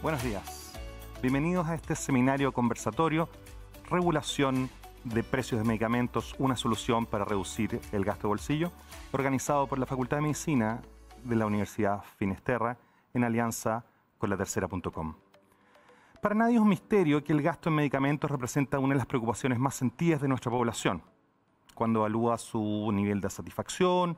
Buenos días. Bienvenidos a este seminario conversatorio Regulación de Precios de Medicamentos, una solución para reducir el gasto de bolsillo, organizado por la Facultad de Medicina de la Universidad Finisterra en alianza con la Tercera.com. Para nadie es un misterio que el gasto en medicamentos representa una de las preocupaciones más sentidas de nuestra población, cuando evalúa su nivel de satisfacción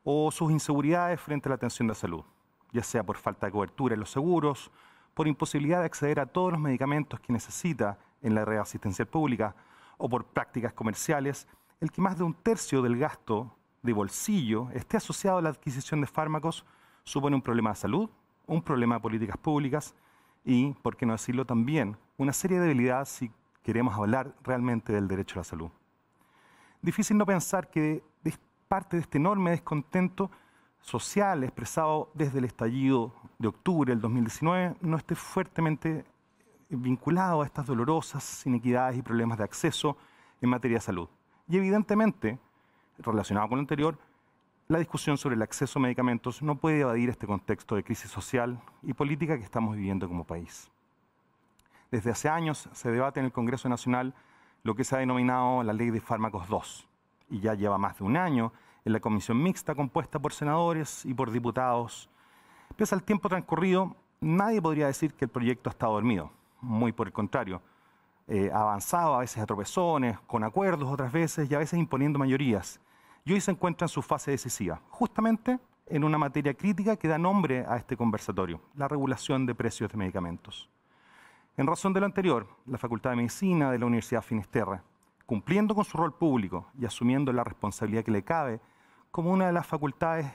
o sus inseguridades frente a la atención de salud, ya sea por falta de cobertura en los seguros, por imposibilidad de acceder a todos los medicamentos que necesita en la red asistencial pública o por prácticas comerciales. El que más de un tercio del gasto de bolsillo esté asociado a la adquisición de fármacos supone un problema de salud, un problema de políticas públicas y, por qué no decirlo también, una serie de debilidades si queremos hablar realmente del derecho a la salud. Difícil no pensar que parte de este enorme descontento social expresado desde el estallido de octubre del 2019 no esté fuertemente vinculado a estas dolorosas inequidades y problemas de acceso en materia de salud. Y evidentemente, relacionado con lo anterior, la discusión sobre el acceso a medicamentos no puede evadir este contexto de crisis social y política que estamos viviendo como país. Desde hace años se debate en el Congreso Nacional lo que se ha denominado la Ley de Fármacos 2, y ya lleva más de un año en la comisión mixta compuesta por senadores y por diputados. Pese al tiempo transcurrido, nadie podría decir que el proyecto está dormido. Muy por el contrario, ha avanzado a veces a tropezones, con acuerdos otras veces y a veces imponiendo mayorías. Y hoy se encuentra en su fase decisiva, justamente en una materia crítica que da nombre a este conversatorio, la regulación de precios de medicamentos. En razón de lo anterior, la Facultad de Medicina de la Universidad Finisterra, cumpliendo con su rol público y asumiendo la responsabilidad que le cabe como una de las facultades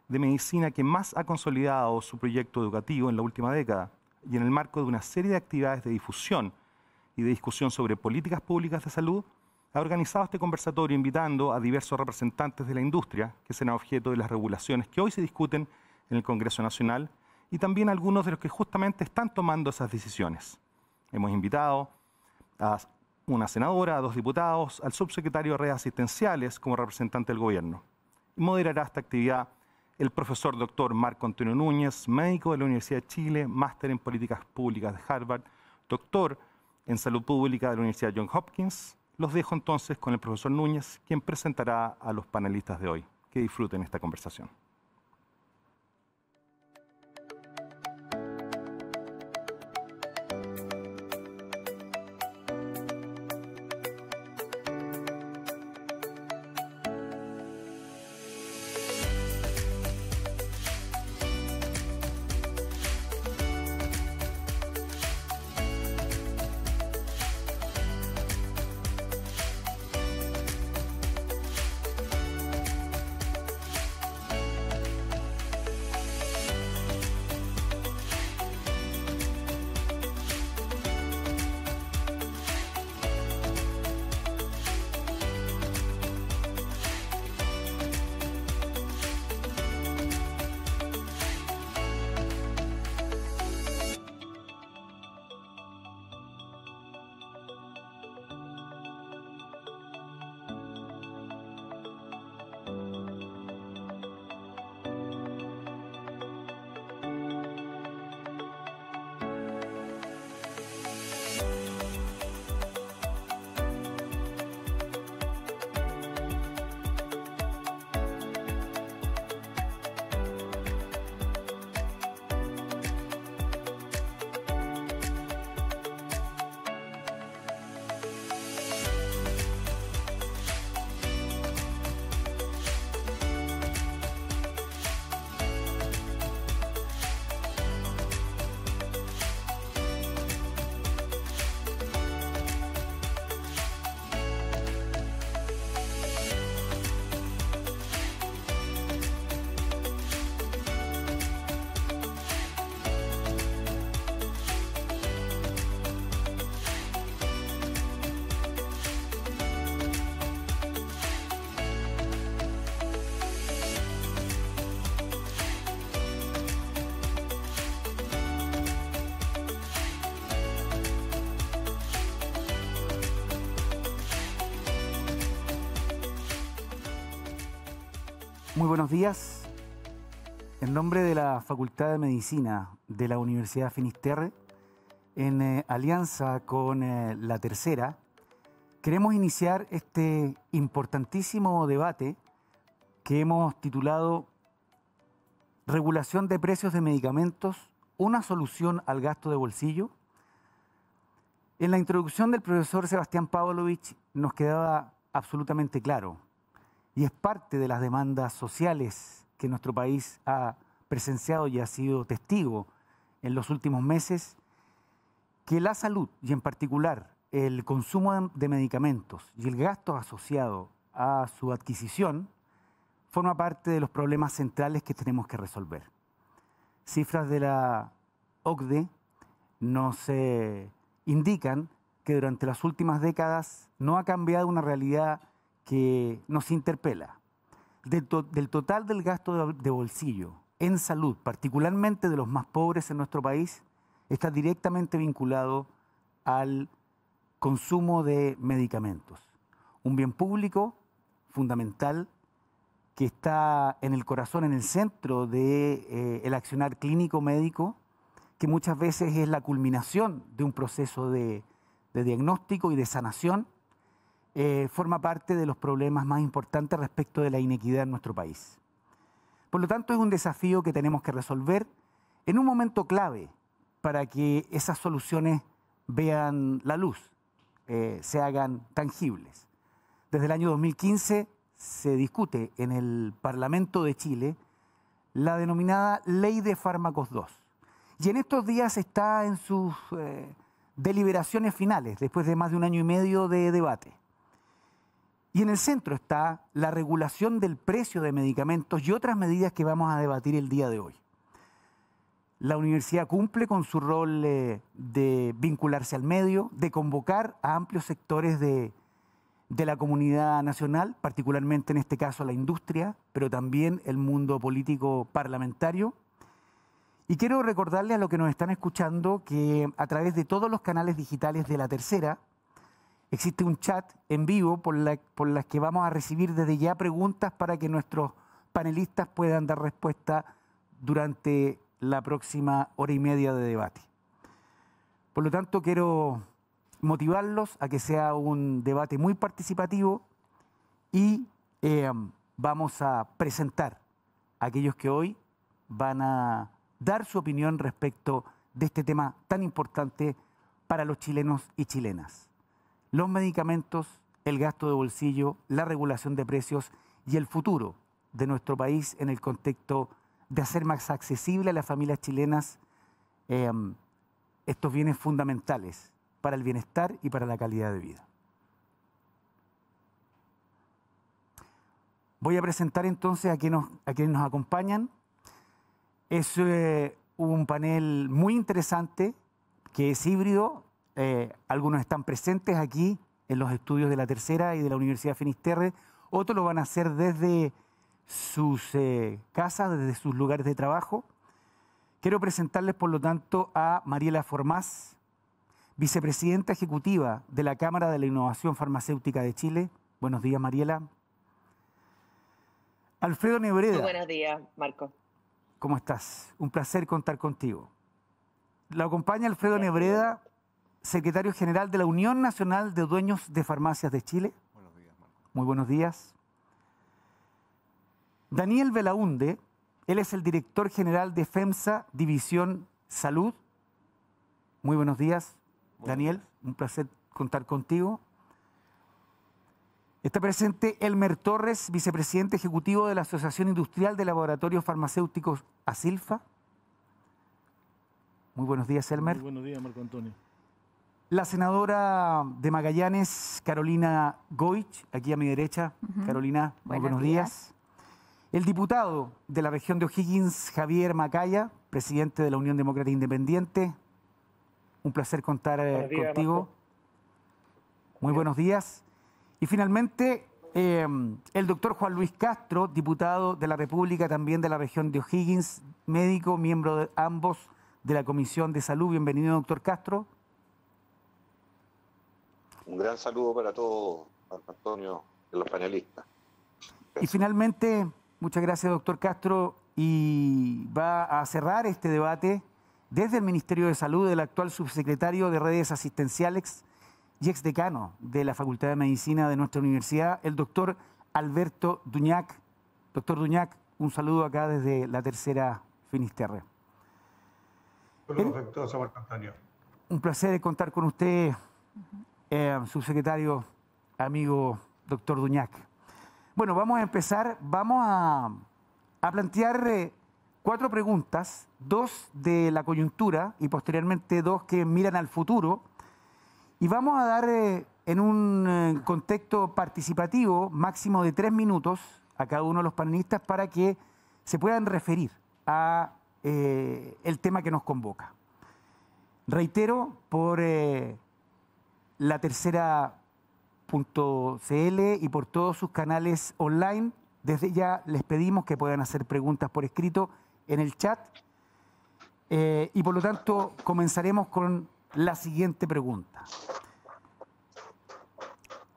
de medicina que más ha consolidado su proyecto educativo en la última década y en el marco de una serie de actividades de difusión y de discusión sobre políticas públicas de salud, ha organizado este conversatorio invitando a diversos representantes de la industria que serán objeto de las regulaciones que hoy se discuten en el Congreso Nacional y también algunos de los que justamente están tomando esas decisiones. Hemos invitado a una senadora, a 2 diputados, al subsecretario de Redes Asistenciales como representante del gobierno. Y moderará esta actividad el profesor doctor Marco Antonio Núñez, médico de la Universidad de Chile, máster en Políticas Públicas de Harvard, doctor en Salud Pública de la Universidad Johns Hopkins. Los dejo entonces con el profesor Núñez, quien presentará a los panelistas de hoy. Que disfruten esta conversación. Muy buenos días. En nombre de la Facultad de Medicina de la Universidad Finisterre, en alianza con La Tercera, queremos iniciar este importantísimo debate que hemos titulado Regulación de precios de medicamentos, una solución al gasto de bolsillo. En la introducción del profesor Sebastián Pavlovich nos quedaba absolutamente claro, y es parte de las demandas sociales que nuestro país ha presenciado y ha sido testigo en los últimos meses, que la salud, y en particular el consumo de medicamentos y el gasto asociado a su adquisición, forma parte de los problemas centrales que tenemos que resolver. Cifras de la OCDE nos indican que durante las últimas décadas no ha cambiado una realidad que nos interpela. Del total del gasto de bolsillo en salud, particularmente de los más pobres en nuestro país, está directamente vinculado al consumo de medicamentos. Un bien público fundamental que está en el corazón, en el centro del accionar clínico médico, que muchas veces es la culminación de un proceso de diagnóstico y de sanación, forma parte de los problemas más importantes respecto de la inequidad en nuestro país. Por lo tanto, es un desafío que tenemos que resolver en un momento clave para que esas soluciones vean la luz, se hagan tangibles. Desde el año 2015 se discute en el Parlamento de Chile la denominada Ley de Fármacos 2. Y en estos días está en sus deliberaciones finales, después de más de un año y medio de debate. Y en el centro está la regulación del precio de medicamentos y otras medidas que vamos a debatir el día de hoy. La universidad cumple con su rol de vincularse al medio, de convocar a amplios sectores de la comunidad nacional, particularmente en este caso la industria, pero también el mundo político parlamentario. Y quiero recordarles a los que nos están escuchando que a través de todos los canales digitales de La Tercera existe un chat en vivo por las que vamos a recibir desde ya preguntas para que nuestros panelistas puedan dar respuesta durante la próxima hora y media de debate. Por lo tanto, quiero motivarlos a que sea un debate muy participativo y vamos a presentar a aquellos que hoy van a dar su opinión respecto de este tema tan importante para los chilenos y chilenas. Los medicamentos, el gasto de bolsillo, la regulación de precios y el futuro de nuestro país en el contexto de hacer más accesible a las familias chilenas estos bienes fundamentales para el bienestar y para la calidad de vida. Voy a presentar entonces a quienes nos acompañan. Es un panel muy interesante que es híbrido. Algunos están presentes aquí en los estudios de La Tercera y de la Universidad Finisterre, otros lo van a hacer desde sus casas, desde sus lugares de trabajo. Quiero presentarles, por lo tanto, a Mariela Formás, vicepresidenta ejecutiva de la Cámara de la Innovación Farmacéutica de Chile. Buenos días, Mariela. Alfredo Nebreda. Muy buenos días, Marco. ¿Cómo estás? Un placer contar contigo. Lo acompaña Alfredo Nebreda, secretario general de la Unión Nacional de Dueños de Farmacias de Chile. Buenos días, Marco. Muy buenos días. Daniel Belaunde, él es el director general de FEMSA, División Salud. Muy buenos días, Daniel. Un placer contar contigo. Está presente Elmer Torres, vicepresidente ejecutivo de la Asociación Industrial de Laboratorios Farmacéuticos ASILFA. Muy buenos días, Elmer. Muy buenos días, Marco Antonio. La senadora de Magallanes, Carolina Goich, aquí a mi derecha. Carolina, muy buenos días. El diputado de la región de O'Higgins, Javier Macaya, presidente de la Unión Demócrata Independiente. Un placer contar contigo. Marco. Muy buenos días. Y finalmente, el doctor Juan Luis Castro, diputado de la República, también de la región de O'Higgins, médico, miembro de ambos de la Comisión de Salud. Bienvenido, doctor Castro. Un gran saludo para todos, Marco Antonio, y los panelistas. Y finalmente, muchas gracias, doctor Castro, y va a cerrar este debate desde el Ministerio de Salud, del actual subsecretario de Redes Asistenciales y exdecano de la Facultad de Medicina de nuestra universidad, el doctor Alberto Duñac. Doctor Duñac, un saludo acá desde la Tercera Finisterre. Perfecto, Marco Antonio. Un placer contar con usted, subsecretario, amigo doctor Duñac. Bueno, vamos a empezar, vamos a plantear 4 preguntas, 2 de la coyuntura y posteriormente 2 que miran al futuro. Y vamos a dar en un contexto participativo máximo de 3 minutos a cada uno de los panelistas para que se puedan referir a el tema que nos convoca. Reitero, por la tercera.cl y por todos sus canales online, desde ya les pedimos que puedan hacer preguntas por escrito en el chat y por lo tanto comenzaremos con la siguiente pregunta.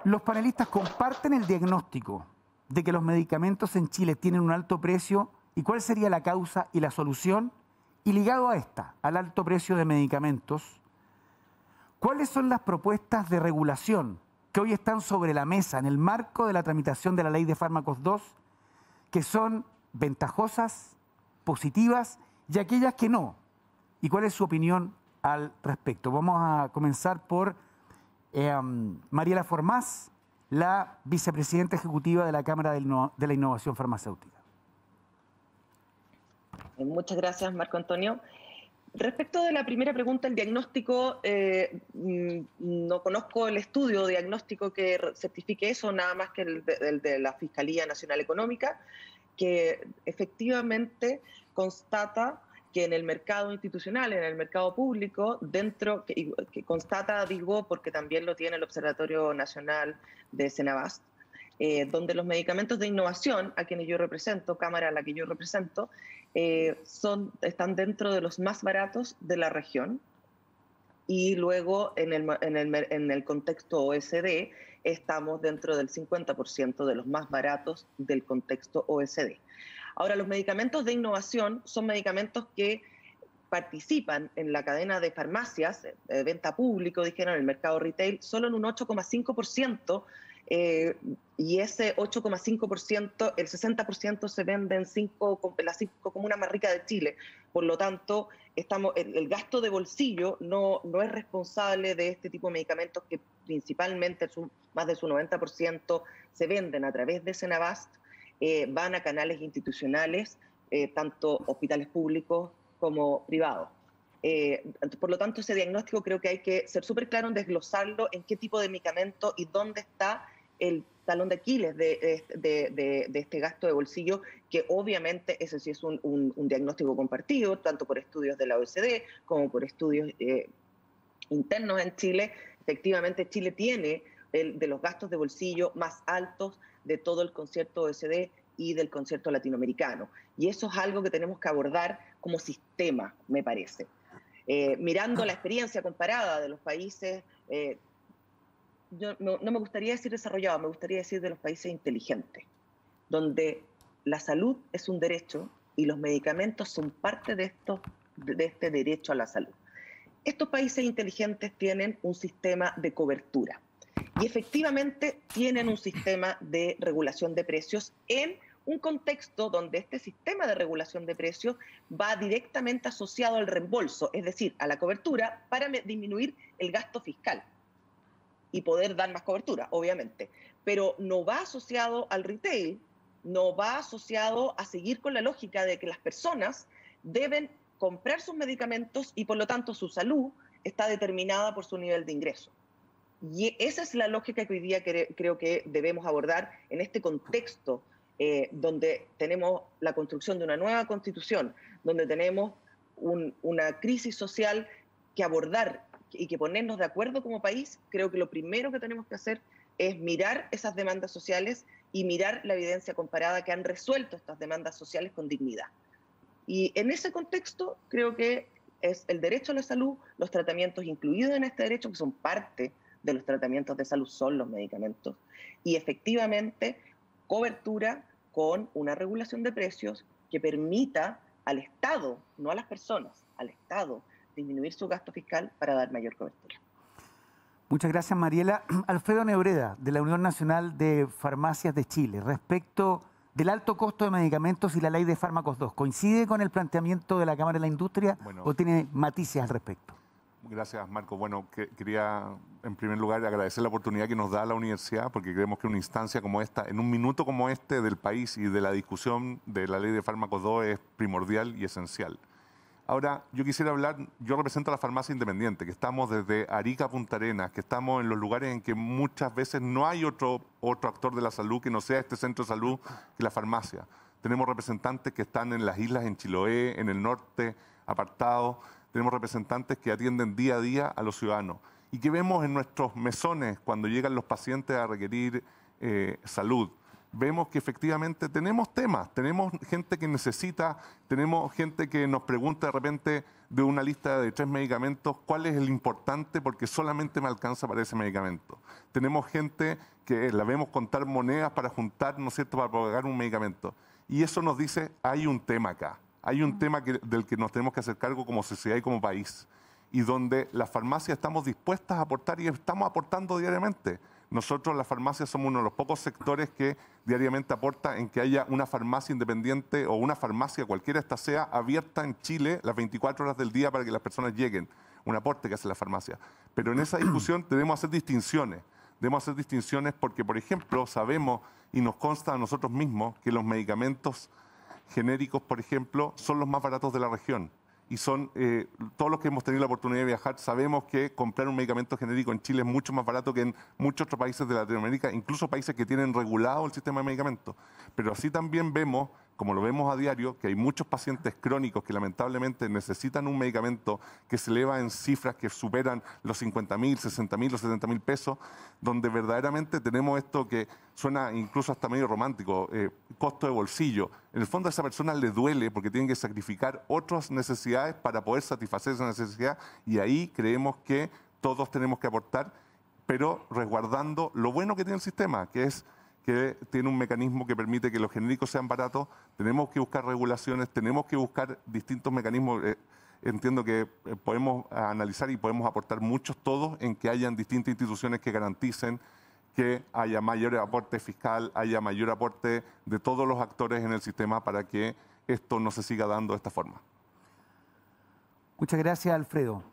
Los panelistas comparten el diagnóstico de que los medicamentos en Chile tienen un alto precio y cuál sería la causa y la solución. Y ligado a esta, al alto precio de medicamentos, ¿cuáles son las propuestas de regulación que hoy están sobre la mesa en el marco de la tramitación de la Ley de Fármacos 2, que son ventajosas, positivas y aquellas que no? ¿Y cuál es su opinión al respecto? Vamos a comenzar por Mariela Formás, la vicepresidenta ejecutiva de la Cámara de la Innovación Farmacéutica. Muchas gracias, Marco Antonio. Respecto de la primera pregunta, el diagnóstico, no conozco el estudio diagnóstico que certifique eso, nada más que el de la Fiscalía Nacional Económica, que efectivamente constata que en el mercado institucional, en el mercado público, que constata, digo, porque también lo tiene el Observatorio Nacional de Senabast, donde los medicamentos de innovación, a quienes yo represento, Cámara a la que yo represento, están dentro de los más baratos de la región. Y luego en el contexto OECD estamos dentro del 50% de los más baratos del contexto OECD. Ahora, los medicamentos de innovación son medicamentos que participan en la cadena de farmacias, de venta público, dijeron, en el mercado retail, solo en un 8,5%, y ese 8,5%, el 60% se vende en las 5 comunas más ricas de Chile. Por lo tanto, el gasto de bolsillo no es responsable de este tipo de medicamentos que principalmente más de su 90% se venden a través de Senabast, van a canales institucionales, tanto hospitales públicos como privados. Por lo tanto, ese diagnóstico creo que hay que ser súper claro en desglosarlo, en qué tipo de medicamento y dónde está el talón de Aquiles de este gasto de bolsillo, que obviamente ese sí es un diagnóstico compartido, tanto por estudios de la OECD como por estudios internos en Chile. Efectivamente, Chile tiene de los gastos de bolsillo más altos de todo el concierto OECD y del concierto latinoamericano. Y eso es algo que tenemos que abordar como sistema, me parece. Mirando la experiencia comparada de los países, no me gustaría decir desarrollados, me gustaría decir de los países inteligentes, donde la salud es un derecho y los medicamentos son parte de este derecho a la salud. Estos países inteligentes tienen un sistema de cobertura y efectivamente tienen un sistema de regulación de precios en un contexto donde este sistema de regulación de precios va directamente asociado al reembolso, es decir, a la cobertura para disminuir el gasto fiscal y poder dar más cobertura, obviamente. Pero no va asociado al retail, no va asociado a seguir con la lógica de que las personas deben comprar sus medicamentos y por lo tanto su salud está determinada por su nivel de ingreso. Y esa es la lógica que hoy día creo que debemos abordar en este contexto donde tenemos la construcción de una nueva constitución, donde tenemos una crisis social que abordar y que ponernos de acuerdo como país. Creo que lo primero que tenemos que hacer es mirar esas demandas sociales y mirar la evidencia comparada que han resuelto estas demandas sociales con dignidad. Y en ese contexto creo que es el derecho a la salud, los tratamientos incluidos en este derecho, que son parte de los tratamientos de salud, son los medicamentos, y efectivamente cobertura con una regulación de precios que permita al Estado, no a las personas, al Estado disminuir su gasto fiscal para dar mayor cobertura. Muchas gracias, Mariela. Alfredo Nebreda, de la Unión Nacional de Farmacias de Chile, respecto del alto costo de medicamentos y la ley de fármacos 2, ¿coincide con el planteamiento de la Cámara de la Industria o tiene matices al respecto? Gracias, Marco. Bueno, quería en primer lugar agradecer la oportunidad que nos da la universidad, porque creemos que una instancia como esta, en un minuto como este del país y de la discusión de la ley de fármacos 2 es primordial y esencial. Ahora, yo quisiera hablar, yo represento a la farmacia independiente, que estamos desde Arica a Punta Arenas, que estamos en los lugares en que muchas veces no hay otro actor de la salud que no sea este centro de salud que la farmacia. Tenemos representantes que están en las islas, en Chiloé, en el norte, apartados. Tenemos representantes que atienden día a día a los ciudadanos y que vemos en nuestros mesones cuando llegan los pacientes a requerir salud. Vemos que efectivamente tenemos temas, tenemos gente que necesita, tenemos gente que nos pregunta de repente de una lista de 3 medicamentos, ¿cuál es el importante? Porque solamente me alcanza para ese medicamento. Tenemos gente que la vemos contar monedas para juntar, ¿no es cierto?, para pagar un medicamento. Y eso nos dice, hay un tema acá, hay un tema del que nos tenemos que hacer cargo como sociedad y como país, y donde las farmacias estamos dispuestas a aportar y estamos aportando diariamente. Nosotros, las farmacias, somos uno de los pocos sectores que diariamente aporta en que haya una farmacia independiente o una farmacia, cualquiera esta sea, abierta en Chile las 24 horas del día para que las personas lleguen. Un aporte que hace la farmacia. Pero en esa discusión debemos hacer distinciones. Debemos hacer distinciones porque, por ejemplo, sabemos y nos consta a nosotros mismos que los medicamentos genéricos, por ejemplo, son los más baratos de la región. Y son, todos los que hemos tenido la oportunidad de viajar, sabemos que comprar un medicamento genérico en Chile es mucho más barato que en muchos otros países de Latinoamérica, incluso países que tienen regulado el sistema de medicamentos. Pero así también vemos, como lo vemos a diario, que hay muchos pacientes crónicos que lamentablemente necesitan un medicamento que se eleva en cifras que superan los 50.000, 60.000, los 70.000 pesos, donde verdaderamente tenemos esto que suena incluso hasta medio romántico, costo de bolsillo. En el fondo a esa persona le duele porque tienen que sacrificar otras necesidades para poder satisfacer esa necesidad, y ahí creemos que todos tenemos que aportar, pero resguardando lo bueno que tiene el sistema, que es que tiene un mecanismo que permite que los genéricos sean baratos. Tenemos que buscar regulaciones, tenemos que buscar distintos mecanismos. Entiendo que podemos analizar y podemos aportar muchos todos en que hayan distintas instituciones que garanticen que haya mayor aporte fiscal, haya mayor aporte de todos los actores en el sistema para que esto no se siga dando de esta forma. Muchas gracias, Alfredo.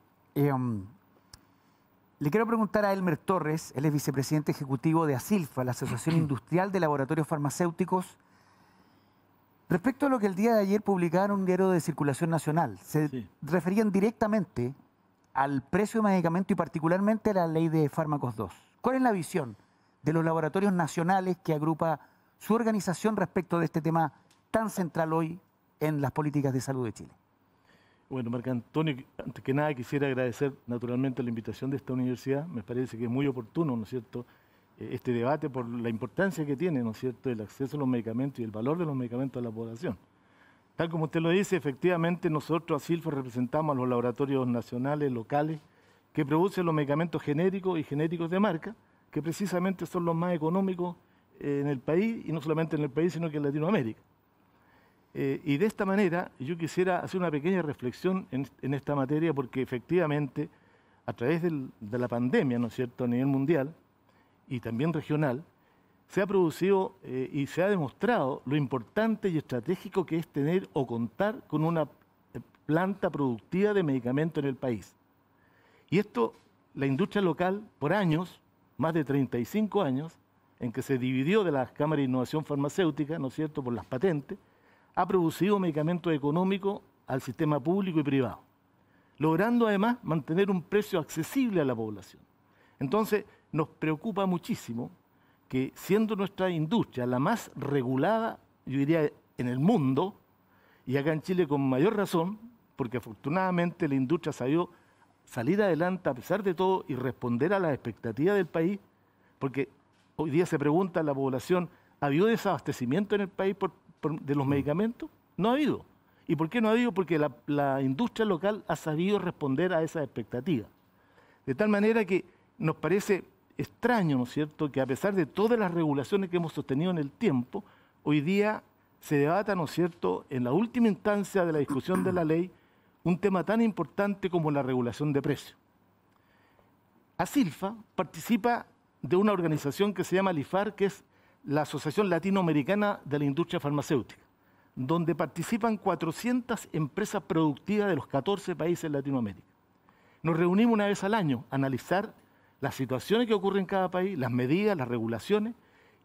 Le quiero preguntar a Elmer Torres, él es vicepresidente ejecutivo de ASILFA, la Asociación Industrial de Laboratorios Farmacéuticos, respecto a lo que el día de ayer publicaron en un diario de circulación nacional. Se referían directamente al precio de medicamento y particularmente a la ley de fármacos 2. ¿Cuál es la visión de los laboratorios nacionales que agrupa su organización respecto de este tema tan central hoy en las políticas de salud de Chile? Bueno, Marco Antonio, antes que nada quisiera agradecer naturalmente la invitación de esta universidad. Me parece que es muy oportuno, ¿no es cierto?, este debate por la importancia que tiene, ¿no es cierto?, el acceso a los medicamentos y el valor de los medicamentos a la población. Tal como usted lo dice, efectivamente nosotros, ASILFA, representamos a los laboratorios nacionales, locales, que producen los medicamentos genéricos y genéricos de marca, que precisamente son los más económicos en el país, y no solamente en el país, sino que en Latinoamérica. Y de esta manera yo quisiera hacer una pequeña reflexión en esta materia, porque efectivamente a través de la pandemia, ¿no es cierto?, a nivel mundial y también regional, se ha producido y se ha demostrado lo importante y estratégico que es tener o contar con una planta productiva de medicamentos en el país. Y esto, la industria local, por años, más de 35 años, en que se dividió de las cámaras de innovación farmacéutica, ¿no es cierto?, por las patentes, ha producido medicamentos económicos al sistema público y privado, logrando además mantener un precio accesible a la población. Entonces, nos preocupa muchísimo que, siendo nuestra industria la más regulada, yo diría, en el mundo, y acá en Chile con mayor razón, porque afortunadamente la industria sabió salir adelante a pesar de todo y responder a las expectativas del país, porque hoy día se pregunta a la población, ¿ha habido desabastecimiento en el país de los medicamentos? No ha habido. ¿Y por qué no ha habido? Porque la industria local ha sabido responder a esas expectativas. De tal manera que nos parece extraño, ¿no es cierto?, que a pesar de todas las regulaciones que hemos sostenido en el tiempo, hoy día se debata, ¿no es cierto?, en la última instancia de la discusión de la ley, un tema tan importante como la regulación de precios. ASILFA participa de una organización que se llama LIFAR, que es la Asociación Latinoamericana de la Industria Farmacéutica, donde participan 400 empresas productivas de los 14 países de Latinoamérica. Nos reunimos una vez al año a analizar las situaciones que ocurren en cada país, las medidas, las regulaciones,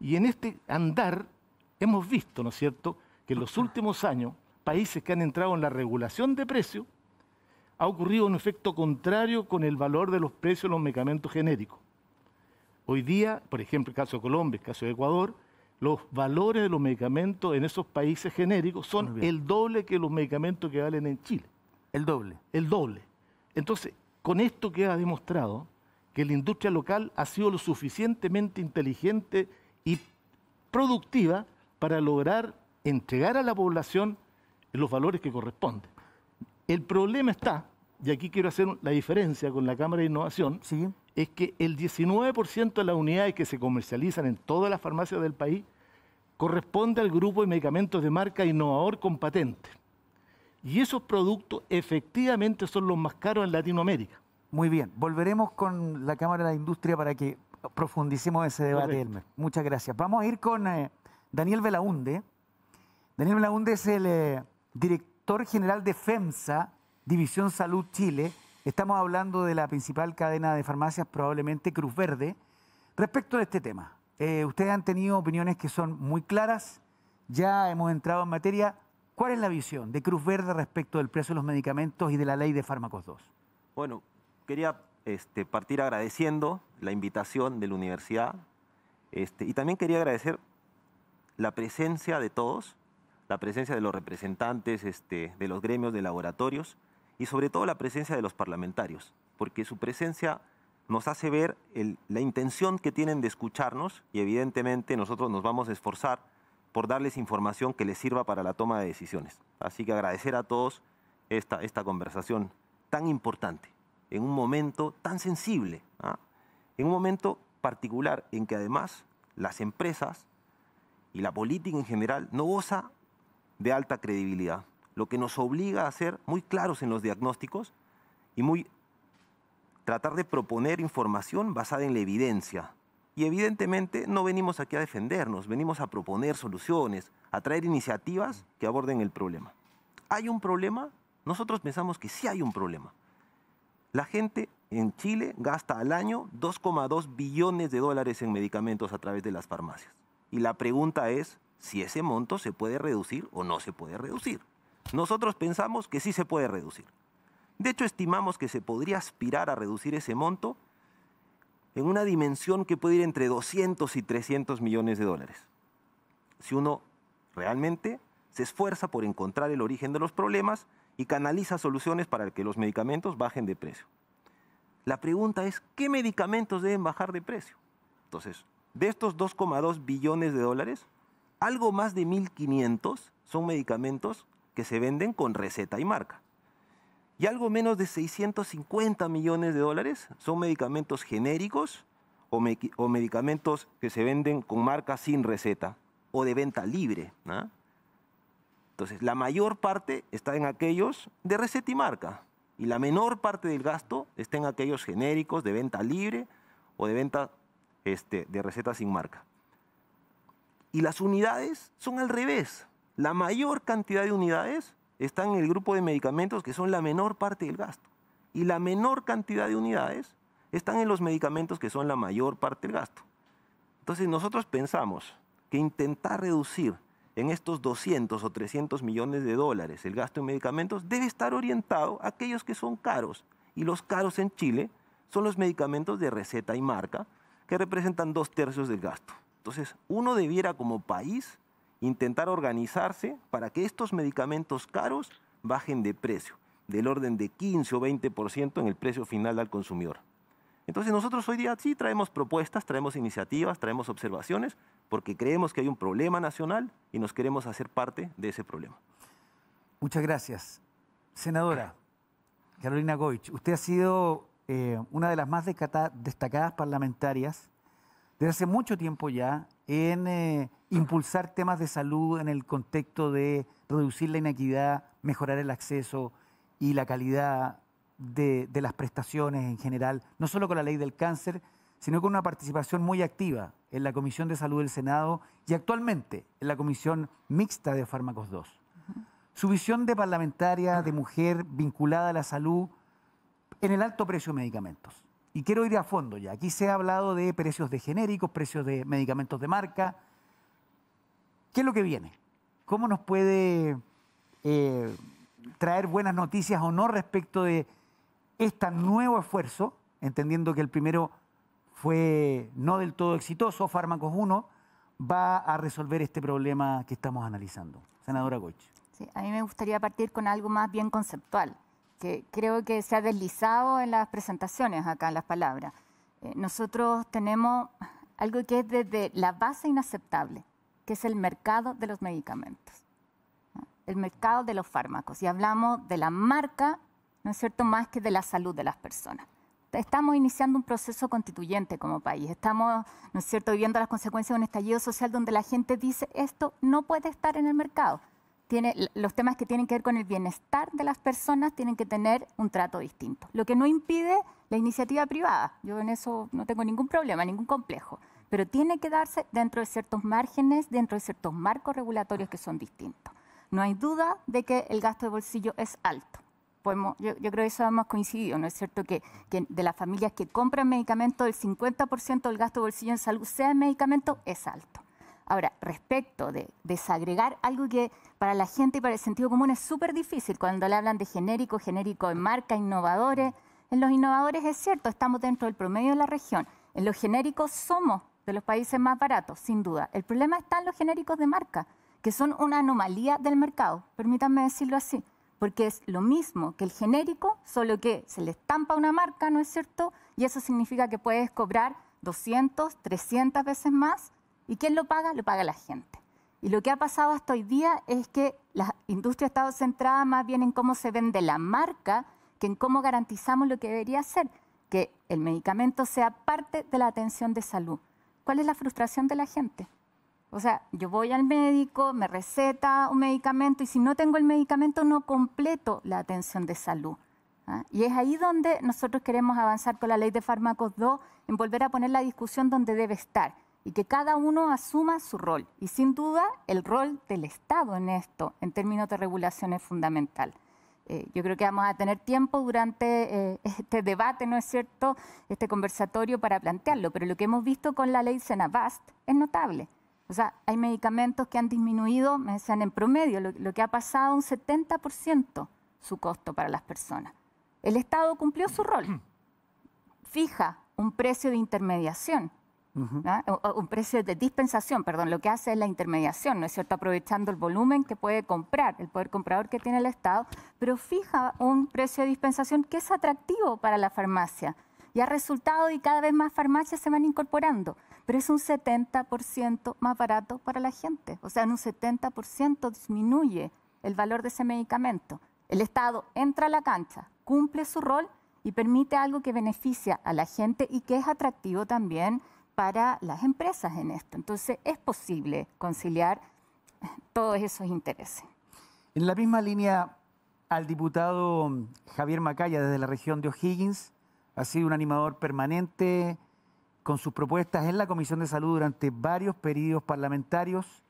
y en este andar hemos visto, ¿no es cierto?, que en los últimos años, países que han entrado en la regulación de precios, ha ocurrido un efecto contrario con el valor de los precios de los medicamentos genéricos. Hoy día, por ejemplo, el caso de Colombia, el caso de Ecuador, los valores de los medicamentos en esos países genéricos son el doble que los medicamentos que valen en Chile. El doble. El doble. Entonces, con esto queda demostrado que la industria local ha sido lo suficientemente inteligente y productiva para lograr entregar a la población los valores que corresponden. El problema está, y aquí quiero hacer la diferencia con la Cámara de Innovación, ¿Sí? es que el 19% de las unidades que se comercializan en todas las farmacias del país corresponde al grupo de medicamentos de marca innovador con patente. Y esos productos efectivamente son los más caros en Latinoamérica. Muy bien. Volveremos con la Cámara de la Industria para que profundicemos ese debate, Correcto. Elmer. Muchas gracias. Vamos a ir con Daniel Belaunde. Daniel Belaunde es el director general de FEMSA, División Salud Chile. Estamos hablando de la principal cadena de farmacias, probablemente Cruz Verde. Respecto a este tema, ustedes han tenido opiniones que son muy claras, ya hemos entrado en materia. ¿Cuál es la visión de Cruz Verde respecto del precio de los medicamentos y de la ley de fármacos 2? Bueno, quería partir agradeciendo la invitación de la universidad y también quería agradecer la presencia de todos, la presencia de los representantes de los gremios de laboratorios y sobre todo la presencia de los parlamentarios, porque su presencia nos hace ver la intención que tienen de escucharnos y evidentemente nosotros nos vamos a esforzar por darles información que les sirva para la toma de decisiones. Así que agradecer a todos esta conversación tan importante, en un momento tan sensible, en un momento particular en que además las empresas y la política en general no goza de alta credibilidad, lo que nos obliga a ser muy claros en los diagnósticos y tratar de proponer información basada en la evidencia. Y evidentemente no venimos aquí a defendernos, venimos a proponer soluciones, a traer iniciativas que aborden el problema. ¿Hay un problema? Nosotros pensamos que sí hay un problema. La gente en Chile gasta al año 2,2 billones de dólares en medicamentos a través de las farmacias. Y la pregunta es si ese monto se puede reducir o no se puede reducir. Nosotros pensamos que sí se puede reducir. De hecho, estimamos que se podría aspirar a reducir ese monto en una dimensión que puede ir entre 200 y 300 millones de dólares. Si uno realmente se esfuerza por encontrar el origen de los problemas y canaliza soluciones para que los medicamentos bajen de precio. La pregunta es, ¿qué medicamentos deben bajar de precio? Entonces, de estos 2,2 billones de dólares, algo más de 1.500 son medicamentos que se venden con receta y marca. Y algo menos de 650 millones de dólares son medicamentos genéricos o medicamentos que se venden con marca sin receta o de venta libre, ¿no? Entonces, la mayor parte está en aquellos de receta y marca y la menor parte del gasto está en aquellos genéricos de venta libre o de venta de receta sin marca. Y las unidades son al revés. La mayor cantidad de unidades están en el grupo de medicamentos que son la menor parte del gasto. Y la menor cantidad de unidades están en los medicamentos que son la mayor parte del gasto. Entonces nosotros pensamos que intentar reducir en estos 200 o 300 millones de dólares el gasto en medicamentos debe estar orientado a aquellos que son caros. Y los caros en Chile son los medicamentos de receta y marca, que representan 2/3 del gasto. Entonces, uno debiera como país intentar organizarse para que estos medicamentos caros bajen de precio, del orden de 15 o 20% en el precio final al consumidor. Entonces nosotros hoy día sí traemos propuestas, traemos iniciativas, traemos observaciones, porque creemos que hay un problema nacional y nos queremos hacer parte de ese problema. Muchas gracias. Senadora Carolina Goich, usted ha sido una de las más destacadas parlamentarias desde hace mucho tiempo ya en impulsar temas de salud en el contexto de reducir la inequidad, mejorar el acceso y la calidad de las prestaciones en general, no solo con la ley del cáncer, sino con una participación muy activa en la Comisión de Salud del Senado y actualmente en la Comisión Mixta de Fármacos 2. Su visión de parlamentaria, de mujer vinculada a la salud en el alto precio de medicamentos. Y quiero ir a fondo ya. Aquí se ha hablado de precios de genéricos, precios de medicamentos de marca. ¿Qué es lo que viene? ¿Cómo nos puede traer buenas noticias o no respecto de este nuevo esfuerzo, entendiendo que el primero fue no del todo exitoso, Fármacos 1, va a resolver este problema que estamos analizando? Senadora Goich. Sí, a mí me gustaría partir con algo más bien conceptual, que creo que se ha deslizado en las presentaciones acá, en las palabras. Nosotros tenemos algo que es desde la base inaceptable, que es el mercado de los medicamentos, ¿no? El mercado de los fármacos. Y hablamos de la marca, ¿no es cierto?, más que de la salud de las personas. Estamos iniciando un proceso constituyente como país. Estamos, ¿no es cierto?, viviendo las consecuencias de un estallido social donde la gente dice esto no puede estar en el mercado. Los temas que tienen que ver con el bienestar de las personas tienen que tener un trato distinto. Lo que no impide la iniciativa privada. Yo en eso no tengo ningún problema, ningún complejo. Pero tiene que darse dentro de ciertos márgenes, dentro de ciertos marcos regulatorios que son distintos. No hay duda de que el gasto de bolsillo es alto. Yo creo que eso hemos coincidido, ¿no es cierto? Que de las familias que compran medicamentos, el 50% del gasto de bolsillo en salud, sea en medicamentos, es alto. Ahora, respecto de desagregar algo que para la gente y para el sentido común es súper difícil, cuando le hablan de genérico en marca, innovadores. En los innovadores es cierto, estamos dentro del promedio de la región. En los genéricos somos de los países más baratos, sin duda. El problema está en los genéricos de marca, que son una anomalía del mercado, permítanme decirlo así, porque es lo mismo que el genérico, solo que se le estampa una marca, ¿no es cierto? Y eso significa que puedes cobrar 200, 300 veces más. ¿Y quién lo paga? Lo paga la gente. Y lo que ha pasado hasta hoy día es que la industria ha estado centrada más bien en cómo se vende la marca que en cómo garantizamos lo que debería ser, que el medicamento sea parte de la atención de salud. ¿Cuál es la frustración de la gente? O sea, yo voy al médico, me receta un medicamento y si no tengo el medicamento no completo la atención de salud. ¿Ah? Y es ahí donde nosotros queremos avanzar con la ley de fármacos 2, en volver a poner la discusión donde debe estar y que cada uno asuma su rol. Y sin duda el rol del Estado en esto, en términos de regulación, es fundamental. Yo creo que vamos a tener tiempo durante este debate, ¿no es cierto?, este conversatorio para plantearlo, pero lo que hemos visto con la ley Senabast es notable. O sea, hay medicamentos que han disminuido, me decían en promedio, lo que ha pasado un 70% su costo para las personas. El Estado cumplió su rol, fija un precio de intermediación, un precio de dispensación, perdón, lo que hace es la intermediación, ¿no es cierto?, aprovechando el volumen que puede comprar, el poder comprador que tiene el Estado, pero fija un precio de dispensación que es atractivo para la farmacia y ha resultado y cada vez más farmacias se van incorporando, pero es un 70% más barato para la gente, o sea, en un 70% disminuye el valor de ese medicamento. El Estado entra a la cancha, cumple su rol y permite algo que beneficia a la gente y que es atractivo también para las empresas en esto. Entonces, es posible conciliar todos esos intereses. En la misma línea, al diputado Javier Macaya, desde la región de O'Higgins, ha sido un animador permanente con sus propuestas en la Comisión de Salud durante varios periodos parlamentarios.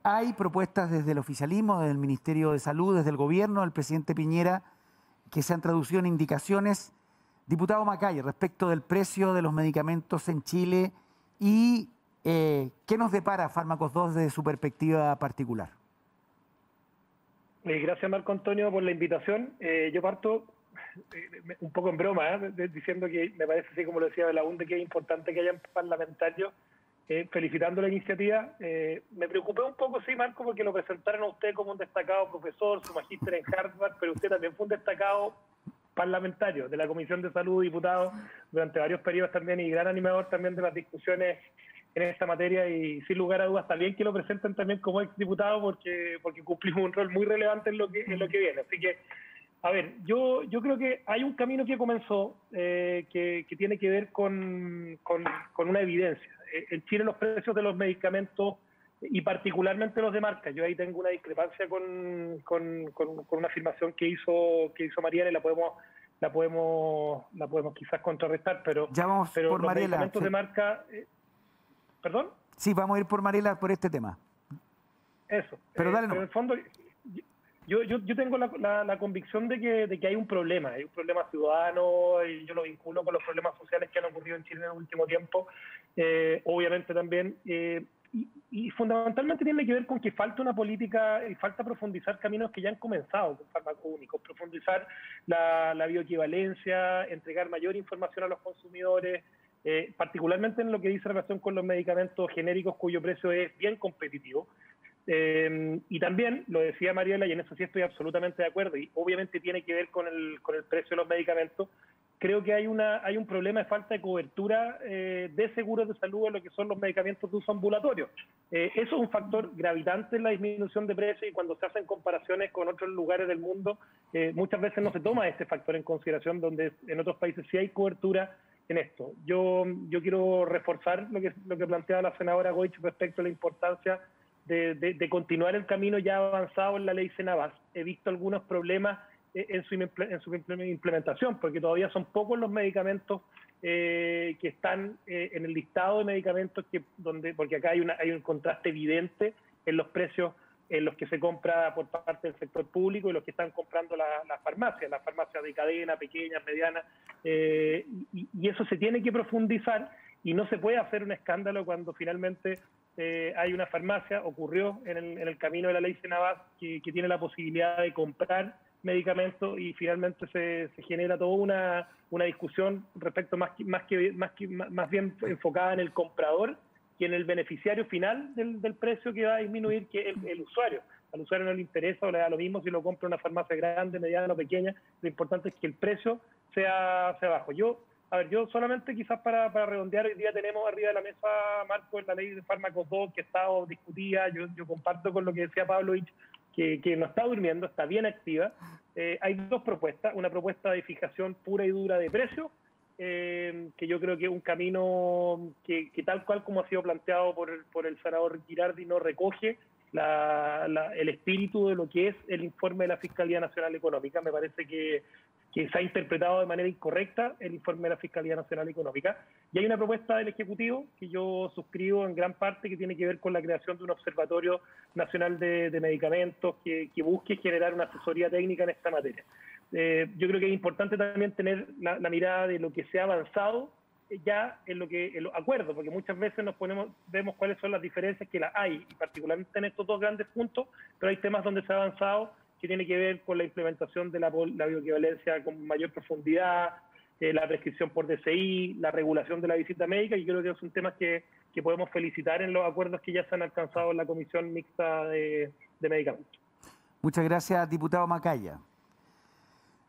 Hay propuestas desde el oficialismo, desde el Ministerio de Salud, desde el gobierno del presidente Piñera, que se han traducido en indicaciones. Diputado Macaya, respecto del precio de los medicamentos en Chile y ¿qué nos depara Fármacos 2 desde su perspectiva particular? Gracias, Marco Antonio, por la invitación. Yo parto un poco en broma, diciendo que me parece, así como lo decía Belaúnde, que es importante que hayan parlamentarios felicitando la iniciativa. Me preocupé un poco, sí, Marco, porque lo presentaron a usted como un destacado profesor, su magíster en Harvard, pero usted también fue un destacado parlamentario de la Comisión de Salud, diputado durante varios periodos también y gran animador también de las discusiones en esta materia, y sin lugar a dudas también que lo presenten también como exdiputado porque cumplimos un rol muy relevante en lo que viene. Así que, a ver, yo creo que hay un camino que comenzó que tiene que ver con una evidencia. En Chile los precios de los medicamentos y particularmente los de marca. Yo ahí tengo una discrepancia con una afirmación que hizo Mariela, y la podemos quizás contrarrestar, pero ya vamos pero por los Mariela, medicamentos sí. de marca, ¿perdón? Sí, vamos a ir por Mariela por este tema. Eso. Pero dale, pero en el fondo, yo tengo la convicción de que hay un problema ciudadano, y yo lo vinculo con los problemas sociales que han ocurrido en Chile en el último tiempo, obviamente también, y fundamentalmente tiene que ver con que falta una política y falta profundizar caminos que ya han comenzado con fármacos únicos, profundizar la bioequivalencia, entregar mayor información a los consumidores, particularmente en lo que dice relación con los medicamentos genéricos cuyo precio es bien competitivo. Y también, lo decía Mariela, y en eso sí estoy absolutamente de acuerdo, y obviamente tiene que ver con el precio de los medicamentos. Creo que hay un problema de falta de cobertura de seguros de salud en lo que son los medicamentos de uso ambulatorio. Eso es un factor gravitante en la disminución de precios, y cuando se hacen comparaciones con otros lugares del mundo, muchas veces no se toma este factor en consideración, donde en otros países sí hay cobertura en esto. Yo quiero reforzar lo que planteaba la senadora Goich respecto a la importancia de continuar el camino ya avanzado en la ley Senabas. He visto algunos problemas en su implementación, porque todavía son pocos los medicamentos que están en el listado de medicamentos, porque acá hay un contraste evidente en los precios en los que se compra por parte del sector público y los que están comprando las farmacias de cadena, pequeñas, medianas, y eso se tiene que profundizar, y no se puede hacer un escándalo cuando finalmente hay una farmacia, ocurrió en el camino de la ley Senabas, que tiene la posibilidad de comprar medicamentos, y finalmente se genera toda una discusión respecto más bien enfocada en el comprador que en el beneficiario final del precio que va a disminuir, que es el usuario. Al usuario no le interesa o le da lo mismo si lo compra en una farmacia grande, mediana o pequeña. Lo importante es que el precio sea bajo. Yo solamente quizás para redondear, hoy día tenemos arriba de la mesa, Marco, en la ley de fármacos 2, que ha estado discutida. Yo comparto con lo que decía Pavlovich, que no está durmiendo, está bien activa. Hay dos propuestas: una propuesta de fijación pura y dura de precios, que yo creo que es un camino que tal cual como ha sido planteado por el senador Girardi, no recoge el espíritu de lo que es el informe de la Fiscalía Nacional Económica. Me parece que se ha interpretado de manera incorrecta el informe de la Fiscalía Nacional Económica. Y hay una propuesta del Ejecutivo que yo suscribo en gran parte, que tiene que ver con la creación de un Observatorio Nacional de Medicamentos que busque generar una asesoría técnica en esta materia. Yo creo que es importante también tener la mirada de lo que se ha avanzado ya en los acuerdos, porque muchas veces vemos cuáles son las diferencias, que las hay, y particularmente en estos dos grandes puntos, pero hay temas donde se ha avanzado que tiene que ver con la implementación de la bioequivalencia con mayor profundidad, la prescripción por DCI, la regulación de la visita médica, y creo que son temas que podemos felicitar en los acuerdos que ya se han alcanzado en la Comisión Mixta de Medicamentos. Muchas gracias, diputado Macaya.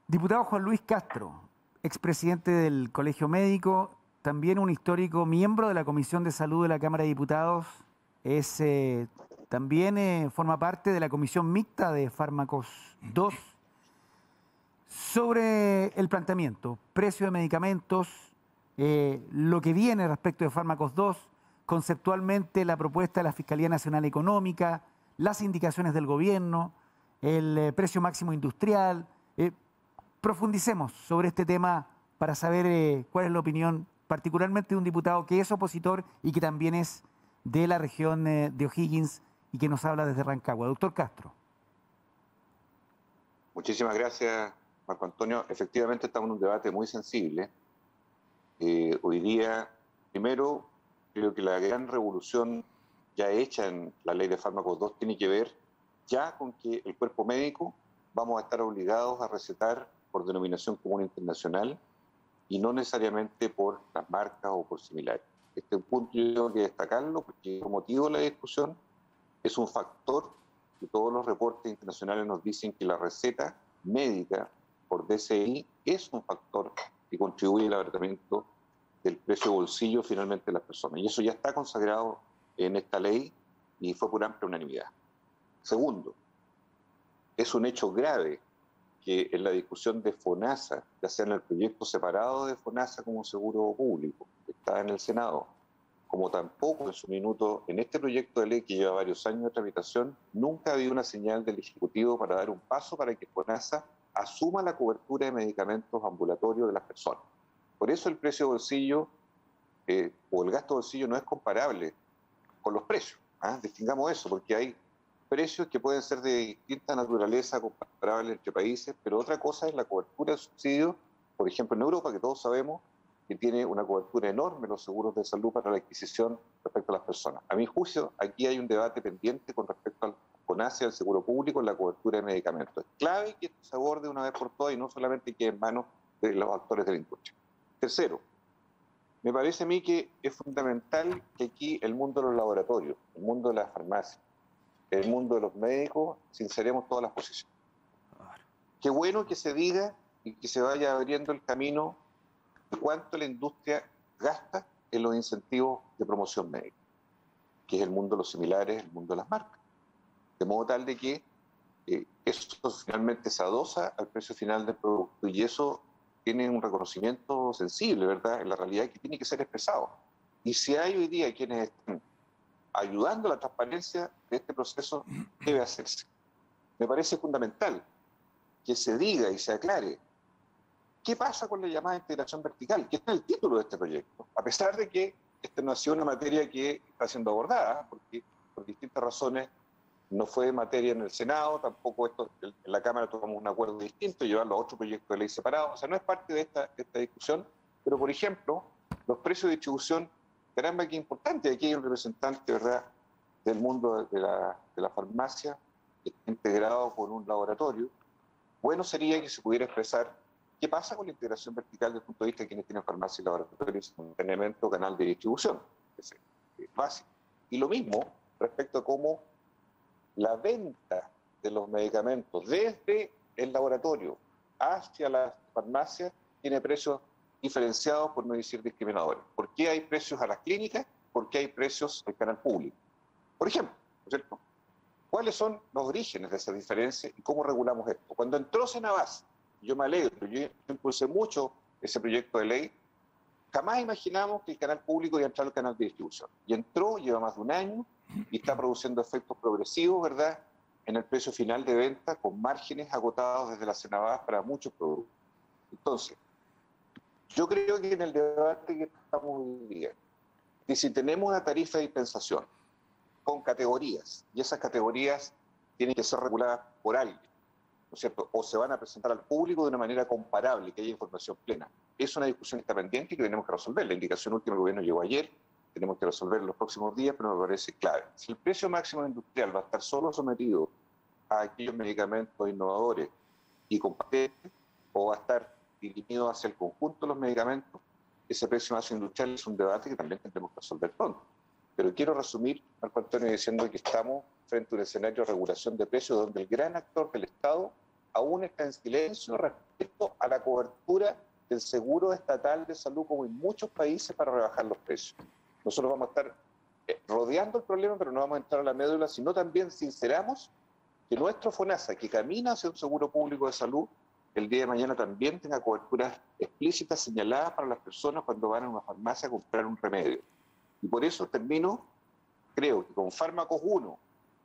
Diputado Juan Luis Castro, expresidente del Colegio Médico, también un histórico miembro de la Comisión de Salud de la Cámara de Diputados, también forma parte de la Comisión Mixta de Fármacos 2. Sobre el planteamiento, precio de medicamentos, lo que viene respecto de Fármacos 2, conceptualmente la propuesta de la Fiscalía Nacional Económica, las indicaciones del gobierno, el precio máximo industrial. Profundicemos sobre este tema para saber cuál es la opinión, particularmente de un diputado que es opositor y que también es de la región de O'Higgins y que nos habla desde Rancagua. Doctor Castro. Muchísimas gracias, Marco Antonio. Efectivamente estamos en un debate muy sensible. Hoy día, primero, creo que la gran revolución ya hecha en la ley de fármacos 2 tiene que ver ya con que el cuerpo médico vamos a estar obligados a recetar por denominación común internacional y no necesariamente por las marcas o por similares. Este punto yo tengo que destacarlo porque el motivo de la discusión es un factor que todos los reportes internacionales nos dicen que la receta médica por DCI es un factor que contribuye al abaratamiento del precio bolsillo finalmente de las personas. Y eso ya está consagrado en esta ley y fue por amplia unanimidad. Segundo, es un hecho grave que en la discusión de FONASA, ya sea en el proyecto separado de FONASA como seguro público, que está en el Senado, como tampoco en su minuto en este proyecto de ley que lleva varios años de tramitación, nunca ha habido una señal del Ejecutivo para dar un paso para que FONASA asuma la cobertura de medicamentos ambulatorios de las personas. Por eso el precio de bolsillo o el gasto de bolsillo no es comparable con los precios. Distingamos eso, porque hay precios que pueden ser de distinta naturaleza, comparables entre países, pero otra cosa es la cobertura de subsidios, por ejemplo en Europa, que todos sabemos que tiene una cobertura enorme los seguros de salud para la adquisición respecto a las personas. A mi juicio, aquí hay un debate pendiente con respecto al FONASA, al seguro público, en la cobertura de medicamentos. Es clave que esto se aborde una vez por todas y no solamente quede en manos de los actores de la industria. Tercero, me parece a mí que es fundamental que aquí el mundo de los laboratorios, el mundo de las farmacias, el mundo de los médicos, sinceremos todas las posiciones. Qué bueno que se diga y que se vaya abriendo el camino de cuánto la industria gasta en los incentivos de promoción médica, que es el mundo de los similares, el mundo de las marcas. De modo tal de que eso finalmente se adosa al precio final del producto y eso tiene un reconocimiento sensible, ¿verdad?, en la realidad que tiene que ser expresado. Y si hay hoy día quienes están ayudando a la transparencia de este proceso, debe hacerse. Me parece fundamental que se diga y se aclare qué pasa con la llamada integración vertical, que está en el título de este proyecto, a pesar de que esta no ha sido una materia que está siendo abordada, porque por distintas razones no fue materia en el Senado, tampoco en la Cámara tomamos un acuerdo distinto, llevarlo a otro proyecto de ley separado, o sea, no es parte de esta discusión, pero por ejemplo, los precios de distribución, caramba, qué importante, aquí hay un representante, ¿verdad?, del mundo de la farmacia, integrado con un laboratorio. Bueno sería que se pudiera expresar qué pasa con la integración vertical desde el punto de vista de quienes tienen farmacia y laboratorios, un elemento canal de distribución, que es básico. Y lo mismo respecto a cómo la venta de los medicamentos desde el laboratorio hacia la farmacia tiene precios diferenciados, por no decir discriminadores. ¿Por qué hay precios a las clínicas? ¿Por qué hay precios al canal público? Por ejemplo, ¿no es cierto? ¿Cuáles son los orígenes de esa diferencia y cómo regulamos esto? Cuando entró Senabas, yo me alegro, yo impulsé mucho ese proyecto de ley, jamás imaginamos que el canal público iba a entrar al canal de distribución. Y entró, lleva más de un año y está produciendo efectos progresivos, ¿verdad?, en el precio final de venta, con márgenes agotados desde la Senabas para muchos productos. Entonces, yo creo que en el debate que estamos hoy día, que si tenemos una tarifa de dispensación con categorías, y esas categorías tienen que ser reguladas por alguien, ¿no es cierto?, o se van a presentar al público de una manera comparable, que haya información plena. Es una discusión que está pendiente y que tenemos que resolver. La indicación última del gobierno llegó ayer, tenemos que resolver en los próximos días, pero me parece clave. Si el precio máximo industrial va a estar solo sometido a aquellos medicamentos innovadores y con patentes, o va a estar dirigido hacia el conjunto de los medicamentos, ese precio máximo industrial es un debate que también tendremos que resolver pronto. Pero quiero resumir, Marco Antonio, diciendo que estamos frente a un escenario de regulación de precios donde el gran actor del Estado aún está en silencio respecto a la cobertura del seguro estatal de salud, como en muchos países, para rebajar los precios. Nosotros vamos a estar rodeando el problema, pero no vamos a entrar a la médula, sino también sinceramos que nuestro FONASA, que camina hacia un seguro público de salud, el día de mañana también tenga coberturas explícitas señaladas para las personas cuando van a una farmacia a comprar un remedio. Y por eso termino, creo que con Fármacos 1,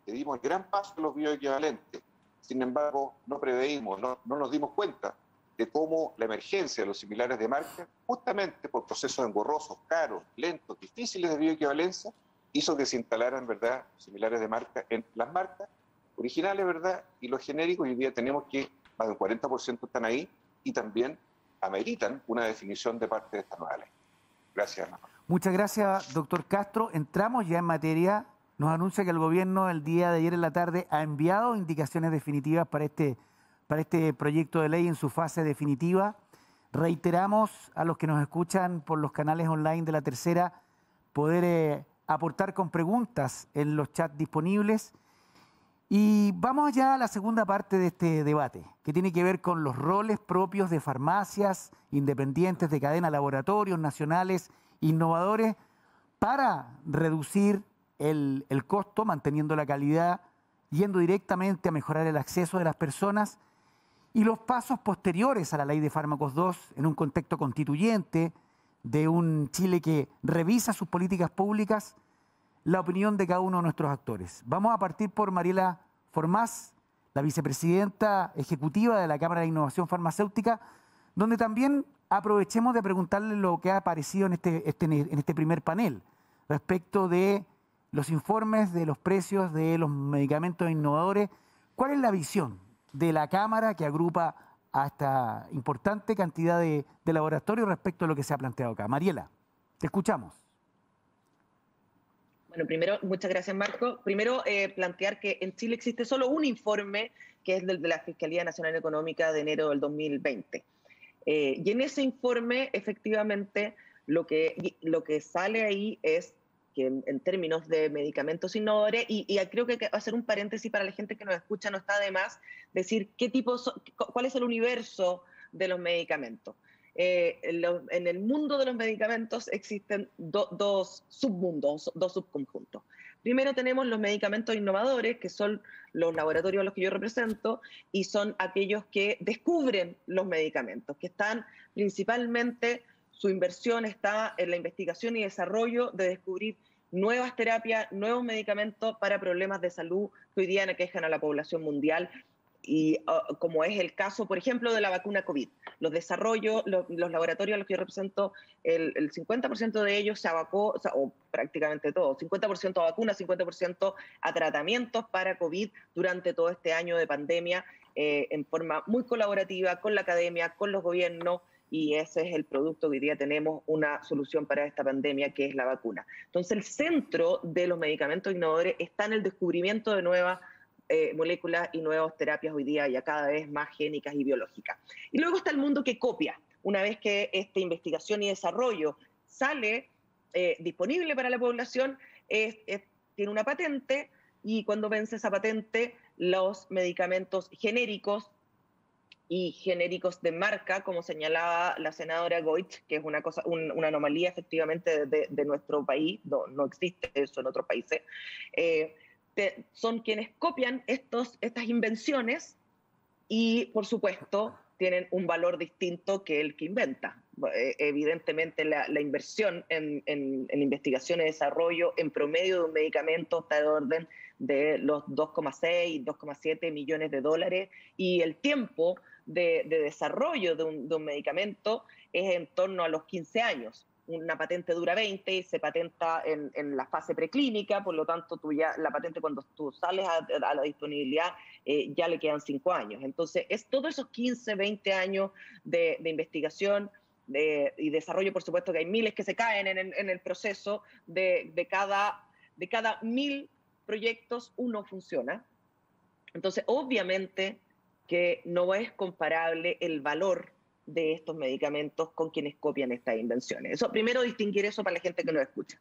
que dimos el gran paso a los bioequivalentes, sin embargo no preveímos, no nos dimos cuenta de cómo la emergencia de los similares de marca, justamente por procesos engorrosos, caros, lentos, difíciles de bioequivalencia, hizo que se instalaran, ¿verdad?, similares de marca en las marcas originales, ¿verdad?, y los genéricos. Hoy día tenemos que más del 40% están ahí y también ameritan una definición de parte de esta nueva ley. Gracias, Ana. Muchas gracias, doctor Castro. Entramos ya en materia. Nos anuncia que el gobierno el día de ayer en la tarde ha enviado indicaciones definitivas para este proyecto de ley en su fase definitiva. Reiteramos a los que nos escuchan por los canales online de La Tercera poder aportar con preguntas en los chats disponibles. Y vamos ya a la segunda parte de este debate, que tiene que ver con los roles propios de farmacias independientes de cadena, laboratorios nacionales, innovadores, para reducir el costo, manteniendo la calidad, yendo directamente a mejorar el acceso de las personas, y los pasos posteriores a la Ley de Fármacos 2 en un contexto constituyente, de un Chile que revisa sus políticas públicas, la opinión de cada uno de nuestros actores. Vamos a partir por Mariela Formás, la vicepresidenta ejecutiva de la Cámara de Innovación Farmacéutica, donde también aprovechemos de preguntarle lo que ha aparecido en este primer panel respecto de los informes de los precios de los medicamentos innovadores. ¿Cuál es la visión de la Cámara que agrupa a esta importante cantidad de laboratorios respecto a lo que se ha planteado acá? Mariela, te escuchamos. Bueno, primero, muchas gracias, Marco. Primero, plantear que en Chile existe solo un informe, que es el de la Fiscalía Nacional Económica de enero del 2020. Y en ese informe, efectivamente, lo que sale ahí es que en términos de medicamentos innovadores, y creo que hay que hacer un paréntesis para la gente que nos escucha, no está de más decir cuál es el universo de los medicamentos. En el mundo de los medicamentos existen dos submundos, dos subconjuntos. Primero tenemos los medicamentos innovadores, que son los laboratorios a los que yo represento, y son aquellos que descubren los medicamentos, que están principalmente, su inversión está en la investigación y desarrollo de descubrir nuevas terapias, nuevos medicamentos para problemas de salud que hoy día aquejan a la población mundial, y como es el caso, por ejemplo, de la vacuna COVID. Los desarrollos, los laboratorios a los que yo represento, el 50% de ellos se abocó, o prácticamente todo, 50% a vacunas, 50% a tratamientos para COVID durante todo este año de pandemia, en forma muy colaborativa con la academia, con los gobiernos, y ese es el producto que hoy día tenemos, una solución para esta pandemia, que es la vacuna. Entonces, el centro de los medicamentos innovadores está en el descubrimiento de nuevas moléculas y nuevas terapias hoy día, ya cada vez más génicas y biológicas. Y luego está el mundo que copia. Una vez que esta investigación y desarrollo sale disponible para la población, tiene una patente, y cuando vence esa patente, los medicamentos genéricos y genéricos de marca, como señalaba la senadora Goich, que es una anomalía efectivamente de nuestro país, no existe eso en otros países, son quienes copian estas invenciones, y, por supuesto, tienen un valor distinto que el que inventa. Evidentemente, la inversión en investigación y desarrollo en promedio de un medicamento está de orden de los 2,6 y 2,7 millones de dólares, y el tiempo de desarrollo de un medicamento es en torno a los 15 años. Una patente dura 20 y se patenta en la fase preclínica, por lo tanto la patente, cuando tú sales a la disponibilidad, ya le quedan 5 años. Entonces, es todos esos 15, 20 años de investigación y desarrollo. Por supuesto que hay miles que se caen en el proceso. De cada 1000 proyectos, uno funciona. Entonces, obviamente que no es comparable el valor de estos medicamentos con quienes copian estas invenciones. Eso, primero, distinguir eso para la gente que nos escucha.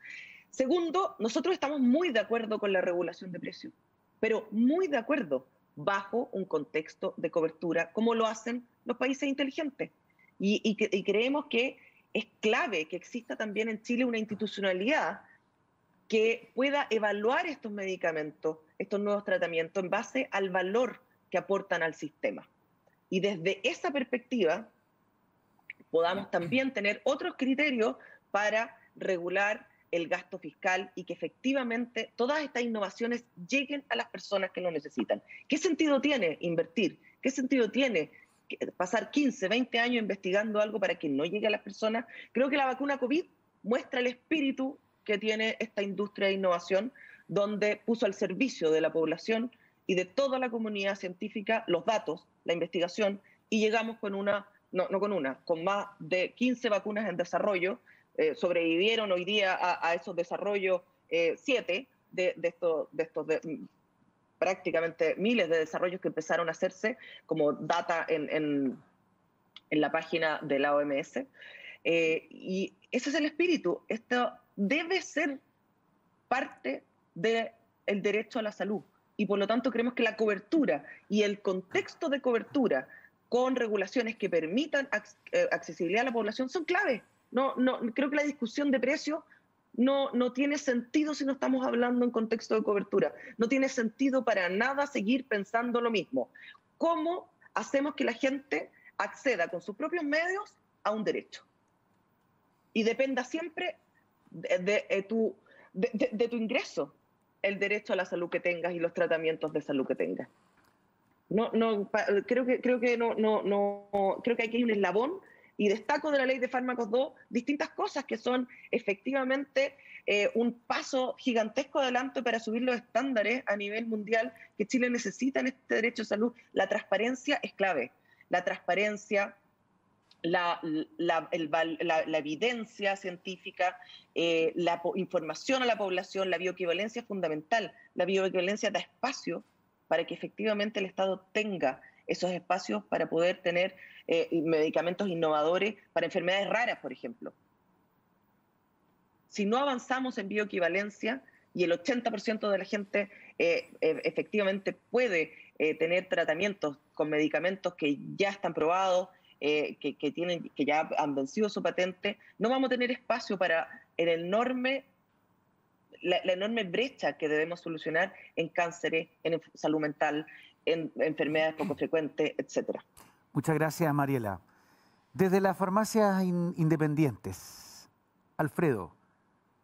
Segundo, nosotros estamos muy de acuerdo con la regulación de precios, pero muy de acuerdo, bajo un contexto de cobertura, como lo hacen los países inteligentes. Y creemos que es clave que exista también en Chile una institucionalidad que pueda evaluar estos medicamentos, estos nuevos tratamientos, en base al valor que aportan al sistema. Y desde esa perspectiva podamos también tener otros criterios para regular el gasto fiscal, y que efectivamente todas estas innovaciones lleguen a las personas que lo necesitan. ¿Qué sentido tiene invertir? ¿Qué sentido tiene pasar 15, 20 años investigando algo para que no llegue a las personas? Creo que la vacuna COVID muestra el espíritu que tiene esta industria de innovación, donde puso al servicio de la población y de toda la comunidad científica los datos, la investigación, y llegamos con más de 15 vacunas en desarrollo. Sobrevivieron hoy día a esos desarrollos 7 de estos prácticamente miles de desarrollos que empezaron a hacerse, como data en la página de la OMS. Y ese es el espíritu. Esto debe ser parte del derecho a la salud. Y por lo tanto creemos que la cobertura y el contexto de cobertura con regulaciones que permitan accesibilidad a la población son clave. Creo que la discusión de precios no tiene sentido si no estamos hablando en contexto de cobertura. No tiene sentido para nada seguir pensando lo mismo. ¿Cómo hacemos que la gente acceda con sus propios medios a un derecho? y dependa siempre de tu ingreso, el derecho a la salud que tengas y los tratamientos de salud que tengas. Creo que aquí hay un eslabón, y destaco de la Ley de Fármacos 2 distintas cosas que son efectivamente un paso gigantesco adelante para subir los estándares a nivel mundial que Chile necesita en este derecho a salud. La transparencia es clave. La transparencia, la evidencia científica, la información a la población, la bioequivalencia es fundamental. La bioequivalencia da espacio para que efectivamente el Estado tenga esos espacios para poder tener medicamentos innovadores para enfermedades raras, por ejemplo. Si no avanzamos en bioequivalencia y el 80% de la gente efectivamente puede tener tratamientos con medicamentos que ya están probados, que ya han vencido su patente, no vamos a tener espacio para la enorme brecha que debemos solucionar en cánceres, en salud mental, en enfermedades poco frecuentes, etc. Muchas gracias, Mariela. Desde las farmacias independientes, Alfredo,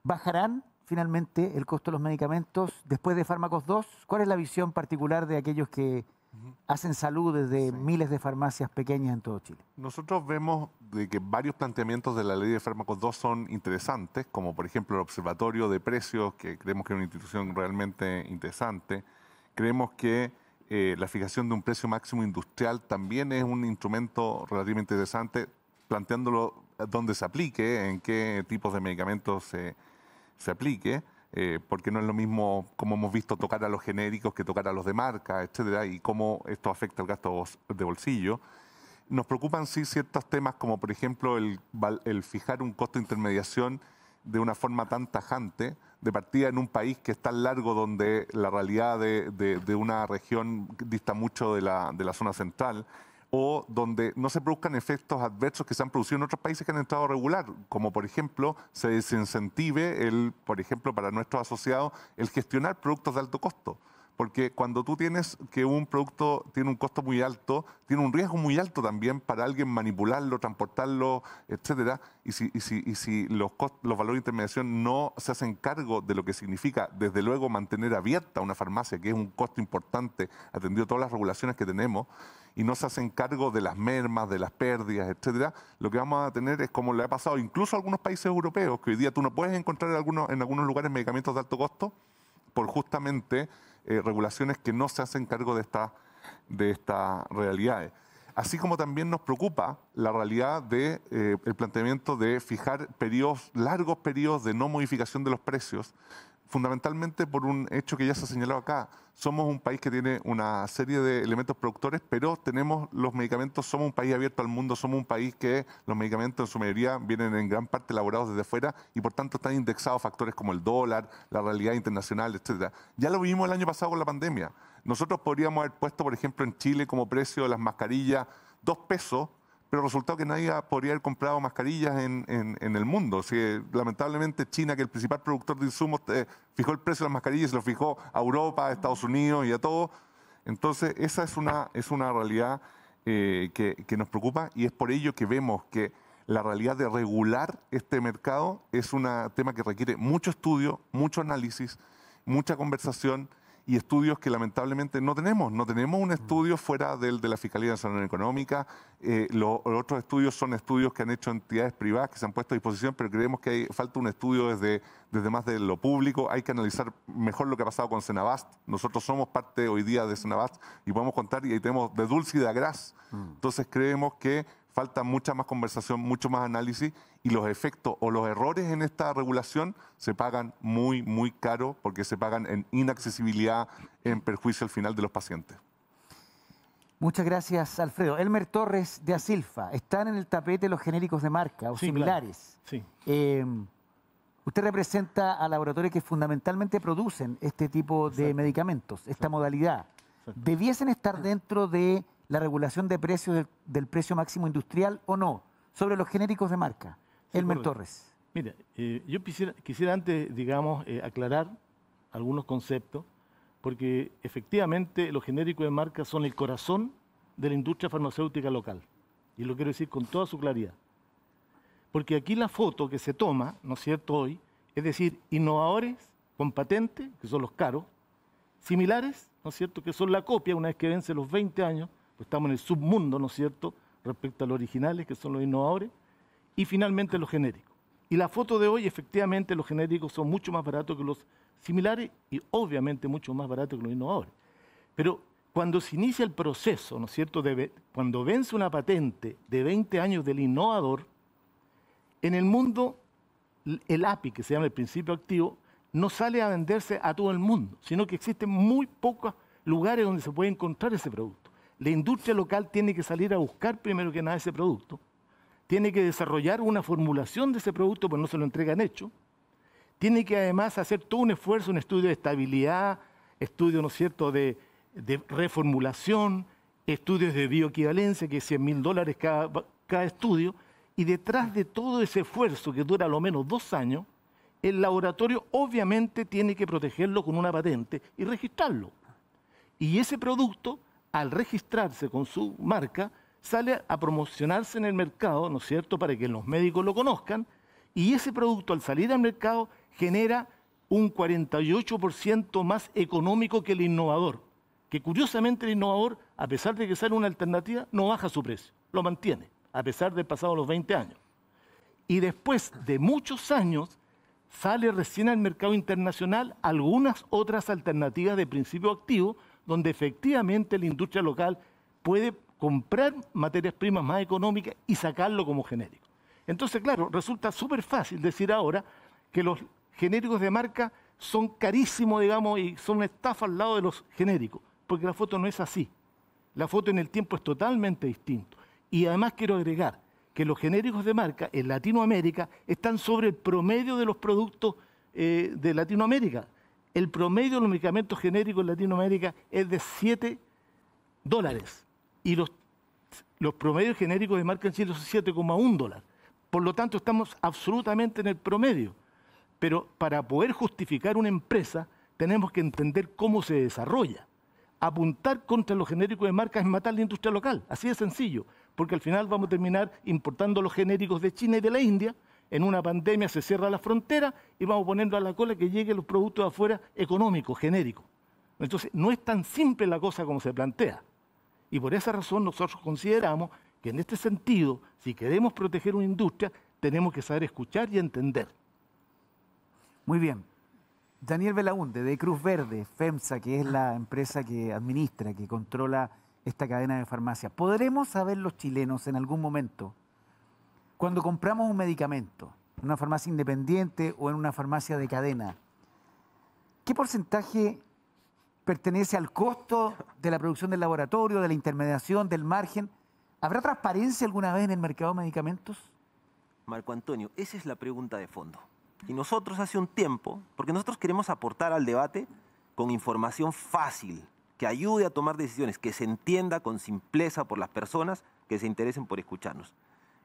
¿bajarán finalmente el costo de los medicamentos después de Fármacos 2? ¿Cuál es la visión particular de aquellos que hacen salud desde miles de farmacias pequeñas en todo Chile? Nosotros vemos de que varios planteamientos de la Ley de Fármacos 2 son interesantes, como por ejemplo el Observatorio de Precios, que creemos que es una institución realmente interesante. Creemos que la fijación de un precio máximo industrial también es un instrumento relativamente interesante, planteándolo dónde se aplique, en qué tipos de medicamentos se aplique, porque no es lo mismo, como hemos visto, tocar a los genéricos que tocar a los de marca, etcétera, y cómo esto afecta el gasto de bolsillo. Nos preocupan sí ciertos temas como, por ejemplo, el fijar un costo de intermediación de una forma tan tajante, de partida en un país que es tan largo, donde la realidad de una región dista mucho de la zona central, o donde no se produzcan efectos adversos que se han producido en otros países que han entrado a regular, como por ejemplo se desincentive, por ejemplo, para nuestros asociados, el gestionar productos de alto costo. Porque cuando tú tienes que un producto tiene un costo muy alto, tiene un riesgo muy alto también para alguien manipularlo, transportarlo, etcétera. Y si los valores de intermediación no se hacen cargo de lo que significa, desde luego, mantener abierta una farmacia, que es un costo importante, atendido a todas las regulaciones que tenemos, y no se hacen cargo de las mermas, de las pérdidas, etcétera, lo que vamos a tener es, como le ha pasado incluso a algunos países europeos, que hoy día tú no puedes encontrar en algunos lugares medicamentos de alto costo por justamente regulaciones que no se hacen cargo de estas realidades. Así como también nos preocupa la realidad del planteamiento de fijar largos periodos de no modificación de los precios, fundamentalmente por un hecho que ya se ha señalado acá. Somos un país que tiene una serie de elementos productores, pero tenemos los medicamentos, somos un país abierto al mundo, somos un país que los medicamentos en su mayoría vienen en gran parte elaborados desde fuera y por tanto están indexados a factores como el dólar, la realidad internacional, etcétera. Ya lo vimos el año pasado con la pandemia. Nosotros podríamos haber puesto, por ejemplo, en Chile como precio de las mascarillas 2 pesos, pero resultó que nadie podría haber comprado mascarillas en el mundo. O sea, lamentablemente China, que es el principal productor de insumos, fijó el precio de las mascarillas, se lo fijó a Europa, a Estados Unidos y a todo. Entonces, esa es una realidad que nos preocupa, y es por ello que vemos que la realidad de regular este mercado es un tema que requiere mucho estudio, mucho análisis, mucha conversación, y estudios que lamentablemente no tenemos. No tenemos un estudio fuera de la Fiscalía Nacional Económica. Los otros estudios son estudios que han hecho entidades privadas que se han puesto a disposición, pero creemos que falta un estudio desde más de lo público. Hay que analizar mejor lo que ha pasado con Senabast. Nosotros somos parte hoy día de Senabast y podemos contar, y ahí tenemos de Dulce y de Agraz. Entonces creemos que falta mucha más conversación, mucho más análisis, y los efectos o los errores en esta regulación se pagan muy, muy caro, porque se pagan en inaccesibilidad, en perjuicio al final de los pacientes. Muchas gracias, Alfredo. Elmer Torres, de Asilfa. ¿Están en el tapete los genéricos de marca o similares? Claro. Sí. Usted representa a laboratorios que fundamentalmente producen este tipo de medicamentos, esta modalidad. ¿Debiesen estar dentro de la regulación de precios del precio máximo industrial o no, sobre los genéricos de marca? Sí, Elmer Torres. Mira, yo quisiera antes, digamos, aclarar algunos conceptos, porque efectivamente los genéricos de marca son el corazón de la industria farmacéutica local, y lo quiero decir con toda su claridad. Porque aquí la foto que se toma, ¿no es cierto?, hoy, es decir, innovadores con patente, que son los caros, similares, ¿no es cierto?, que son la copia una vez que vence los 20 años, pues estamos en el submundo, ¿no es cierto?, respecto a los originales, que son los innovadores, y finalmente los genéricos. Y la foto de hoy, efectivamente, los genéricos son mucho más baratos que los similares y obviamente mucho más baratos que los innovadores. Pero cuando se inicia el proceso, ¿no es cierto?, cuando vence una patente de 20 años del innovador, en el mundo el API, que se llama el principio activo, no sale a venderse a todo el mundo, sino que existen muy pocos lugares donde se puede encontrar ese producto. La industria local tiene que salir a buscar primero que nada ese producto, tiene que desarrollar una formulación de ese producto, pues no se lo entregan hecho, tiene que además hacer todo un esfuerzo, un estudio de estabilidad, estudio, ¿no es cierto?, de reformulación, estudios de bioequivalencia, que es $100.000 cada estudio, y detrás de todo ese esfuerzo, que dura a lo menos 2 años, el laboratorio obviamente tiene que protegerlo con una patente y registrarlo. Y ese producto, al registrarse con su marca, sale a promocionarse en el mercado, ¿no es cierto?, para que los médicos lo conozcan, y ese producto al salir al mercado genera un 48% más económico que el innovador, que curiosamente el innovador, a pesar de que sale una alternativa, no baja su precio, lo mantiene, a pesar de pasado los 20 años. Y después de muchos años, sale recién al mercado internacional algunas otras alternativas de principio activo, donde efectivamente la industria local puede comprar materias primas más económicas y sacarlo como genérico. Entonces, claro, resulta súper fácil decir ahora que los genéricos de marca son carísimos, digamos, y son una estafa al lado de los genéricos, porque la foto no es así. La foto en el tiempo es totalmente distinto. Y además quiero agregar que los genéricos de marca en Latinoamérica están sobre el promedio de los productos de Latinoamérica. El promedio de los medicamentos genéricos en Latinoamérica es de $7 y los promedios genéricos de marca en Chile son $7,1. Por lo tanto, estamos absolutamente en el promedio. Pero para poder justificar una empresa, tenemos que entender cómo se desarrolla. Apuntar contra los genéricos de marca es matar la industria local, así de sencillo, porque al final vamos a terminar importando los genéricos de China y de la India. En una pandemia se cierra la frontera y vamos poniendo a la cola que lleguen los productos de afuera económicos, genéricos. Entonces, no es tan simple la cosa como se plantea. Y por esa razón nosotros consideramos que en este sentido, si queremos proteger una industria, tenemos que saber escuchar y entender. Muy bien. Daniel Belaúnde, de Cruz Verde, FEMSA, que es la empresa que administra, que controla esta cadena de farmacias. ¿Podremos saber los chilenos en algún momento, cuando compramos un medicamento en una farmacia independiente o en una farmacia de cadena, qué porcentaje pertenece al costo de la producción del laboratorio, de la intermediación, del margen? ¿Habrá transparencia alguna vez en el mercado de medicamentos? Marco Antonio, esa es la pregunta de fondo. Y nosotros hace un tiempo, porque nosotros queremos aportar al debate con información fácil, que ayude a tomar decisiones, que se entienda con simpleza por las personas que se interesen por escucharnos.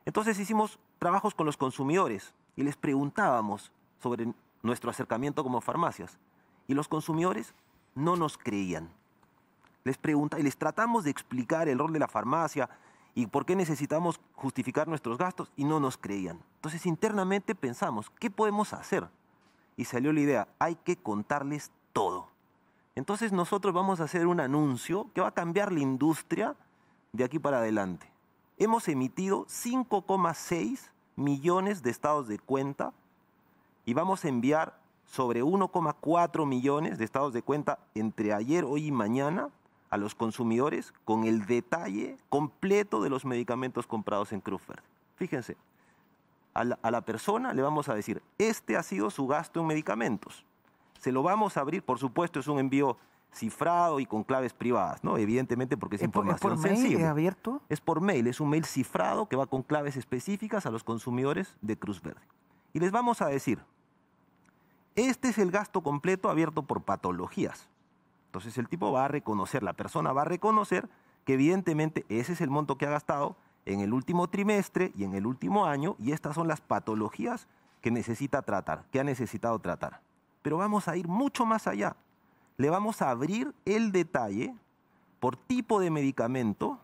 Entonces hicimos trabajos con los consumidores y les preguntábamos sobre nuestro acercamiento como farmacias. Y los consumidores no nos creían. Y les tratamos de explicar el rol de la farmacia y por qué necesitamos justificar nuestros gastos y no nos creían. Entonces internamente pensamos, ¿qué podemos hacer? Y salió la idea, hay que contarles todo. Entonces nosotros vamos a hacer un anuncio que va a cambiar la industria de aquí para adelante. Hemos emitido 5,6 millones de estados de cuenta y vamos a enviar sobre 1,4 millones de estados de cuenta entre ayer, hoy y mañana a los consumidores con el detalle completo de los medicamentos comprados en Cruz Verde. Fíjense, a la persona le vamos a decir, este ha sido su gasto en medicamentos. Se lo vamos a abrir, por supuesto, es un envío cifrado y con claves privadas, ¿no? Evidentemente porque es información sensible. ¿Es por mail? ¿Es abierto? Es por mail, es un mail cifrado que va con claves específicas a los consumidores de Cruz Verde. Y les vamos a decir, este es el gasto completo abierto por patologías. Entonces el tipo va a reconocer, la persona va a reconocer que evidentemente ese es el monto que ha gastado en el último trimestre y en el último año, y estas son las patologías que necesita tratar, que ha necesitado tratar. Pero vamos a ir mucho más allá. Le vamos a abrir el detalle por tipo de medicamento,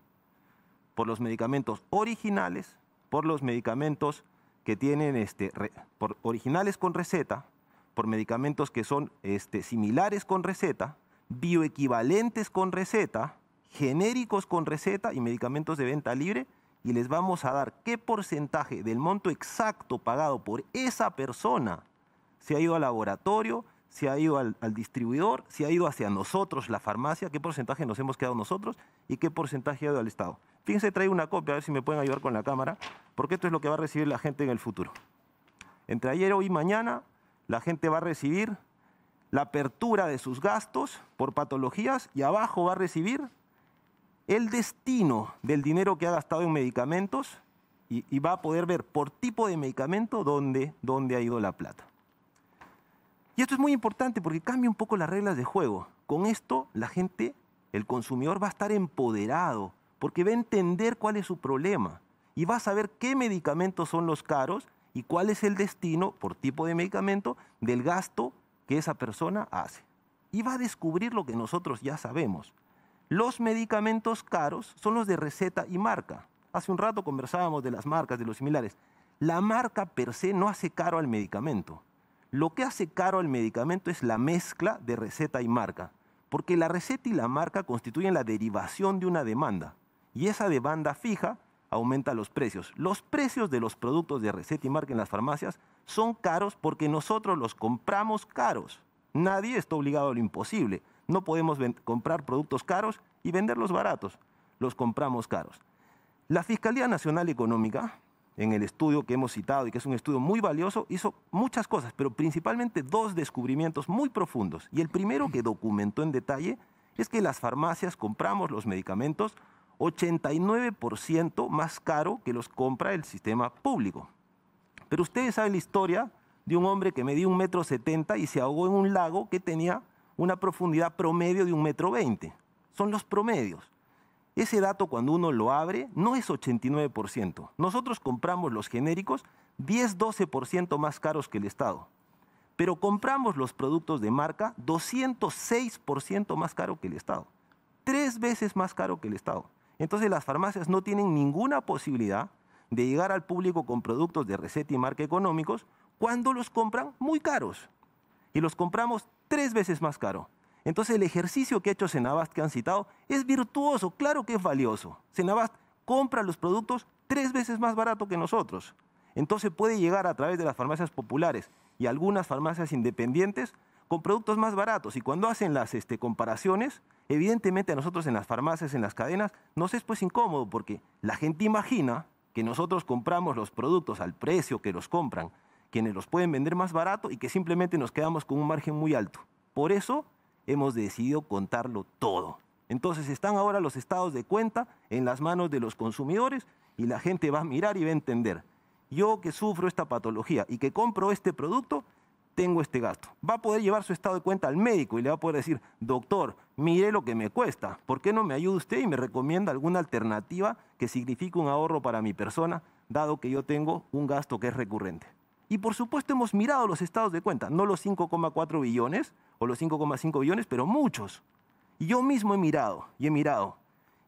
por los medicamentos originales, por los medicamentos que tienen por originales con receta, por medicamentos que son similares con receta, bioequivalentes con receta, genéricos con receta y medicamentos de venta libre, y les vamos a dar qué porcentaje del monto exacto pagado por esa persona se ha ido al laboratorio, se ha ido al distribuidor, se ha ido hacia nosotros, la farmacia, qué porcentaje nos hemos quedado nosotros y qué porcentaje ha ido al Estado. Fíjense, traigo una copia, a ver si me pueden ayudar con la cámara, porque esto es lo que va a recibir la gente en el futuro. Entre ayer, hoy y mañana, la gente va a recibir la apertura de sus gastos por patologías y abajo va a recibir el destino del dinero que ha gastado en medicamentos y va a poder ver por tipo de medicamento dónde ha ido la plata. Y esto es muy importante porque cambia un poco las reglas de juego. Con esto la gente, el consumidor, va a estar empoderado porque va a entender cuál es su problema y va a saber qué medicamentos son los caros y cuál es el destino por tipo de medicamento del gasto que esa persona hace. Y va a descubrir lo que nosotros ya sabemos. Los medicamentos caros son los de receta y marca. Hace un rato conversábamos de las marcas, de los similares. La marca per se no hace caro al medicamento. Lo que hace caro al medicamento es la mezcla de receta y marca, porque la receta y la marca constituyen la derivación de una demanda, y esa demanda fija aumenta los precios. Los precios de los productos de receta y marca en las farmacias son caros porque nosotros los compramos caros. Nadie está obligado a lo imposible. No podemos comprar productos caros y venderlos baratos. Los compramos caros. La Fiscalía Nacional Económica, en el estudio que hemos citado y que es un estudio muy valioso, hizo muchas cosas, pero principalmente dos descubrimientos muy profundos. Y el primero que documentó en detalle es que las farmacias compramos los medicamentos 89% más caro que los compra el sistema público. Pero ustedes saben la historia de un hombre que medía 1,70 m y se ahogó en un lago que tenía una profundidad promedio de 1,20 m. Son los promedios. Ese dato, cuando uno lo abre, no es 89%. Nosotros compramos los genéricos 10-12% más caros que el Estado. Pero compramos los productos de marca 206% más caro que el Estado. 3 veces más caro que el Estado. Entonces las farmacias no tienen ninguna posibilidad de llegar al público con productos de receta y marca económicos cuando los compran muy caros. Y los compramos 3 veces más caro. Entonces el ejercicio que ha hecho Senabast, que han citado, es virtuoso, claro que es valioso. Senabast compra los productos 3 veces más barato que nosotros. Entonces puede llegar a través de las farmacias populares y algunas farmacias independientes con productos más baratos. Y cuando hacen las comparaciones, evidentemente a nosotros en las farmacias, en las cadenas, nos es pues incómodo porque la gente imagina que nosotros compramos los productos al precio que los compran, quienes los pueden vender más barato y que simplemente nos quedamos con un margen muy alto. Por eso hemos decidido contarlo todo. Entonces están ahora los estados de cuenta en las manos de los consumidores y la gente va a mirar y va a entender. Yo que sufro esta patología y que compro este producto, tengo este gasto. Va a poder llevar su estado de cuenta al médico y le va a poder decir, doctor, mire lo que me cuesta, ¿por qué no me ayuda usted y me recomienda alguna alternativa que signifique un ahorro para mi persona, dado que yo tengo un gasto que es recurrente? Y por supuesto hemos mirado los estados de cuenta, no los 5,4 billones o los 5,5 billones, pero muchos. Y yo mismo he mirado.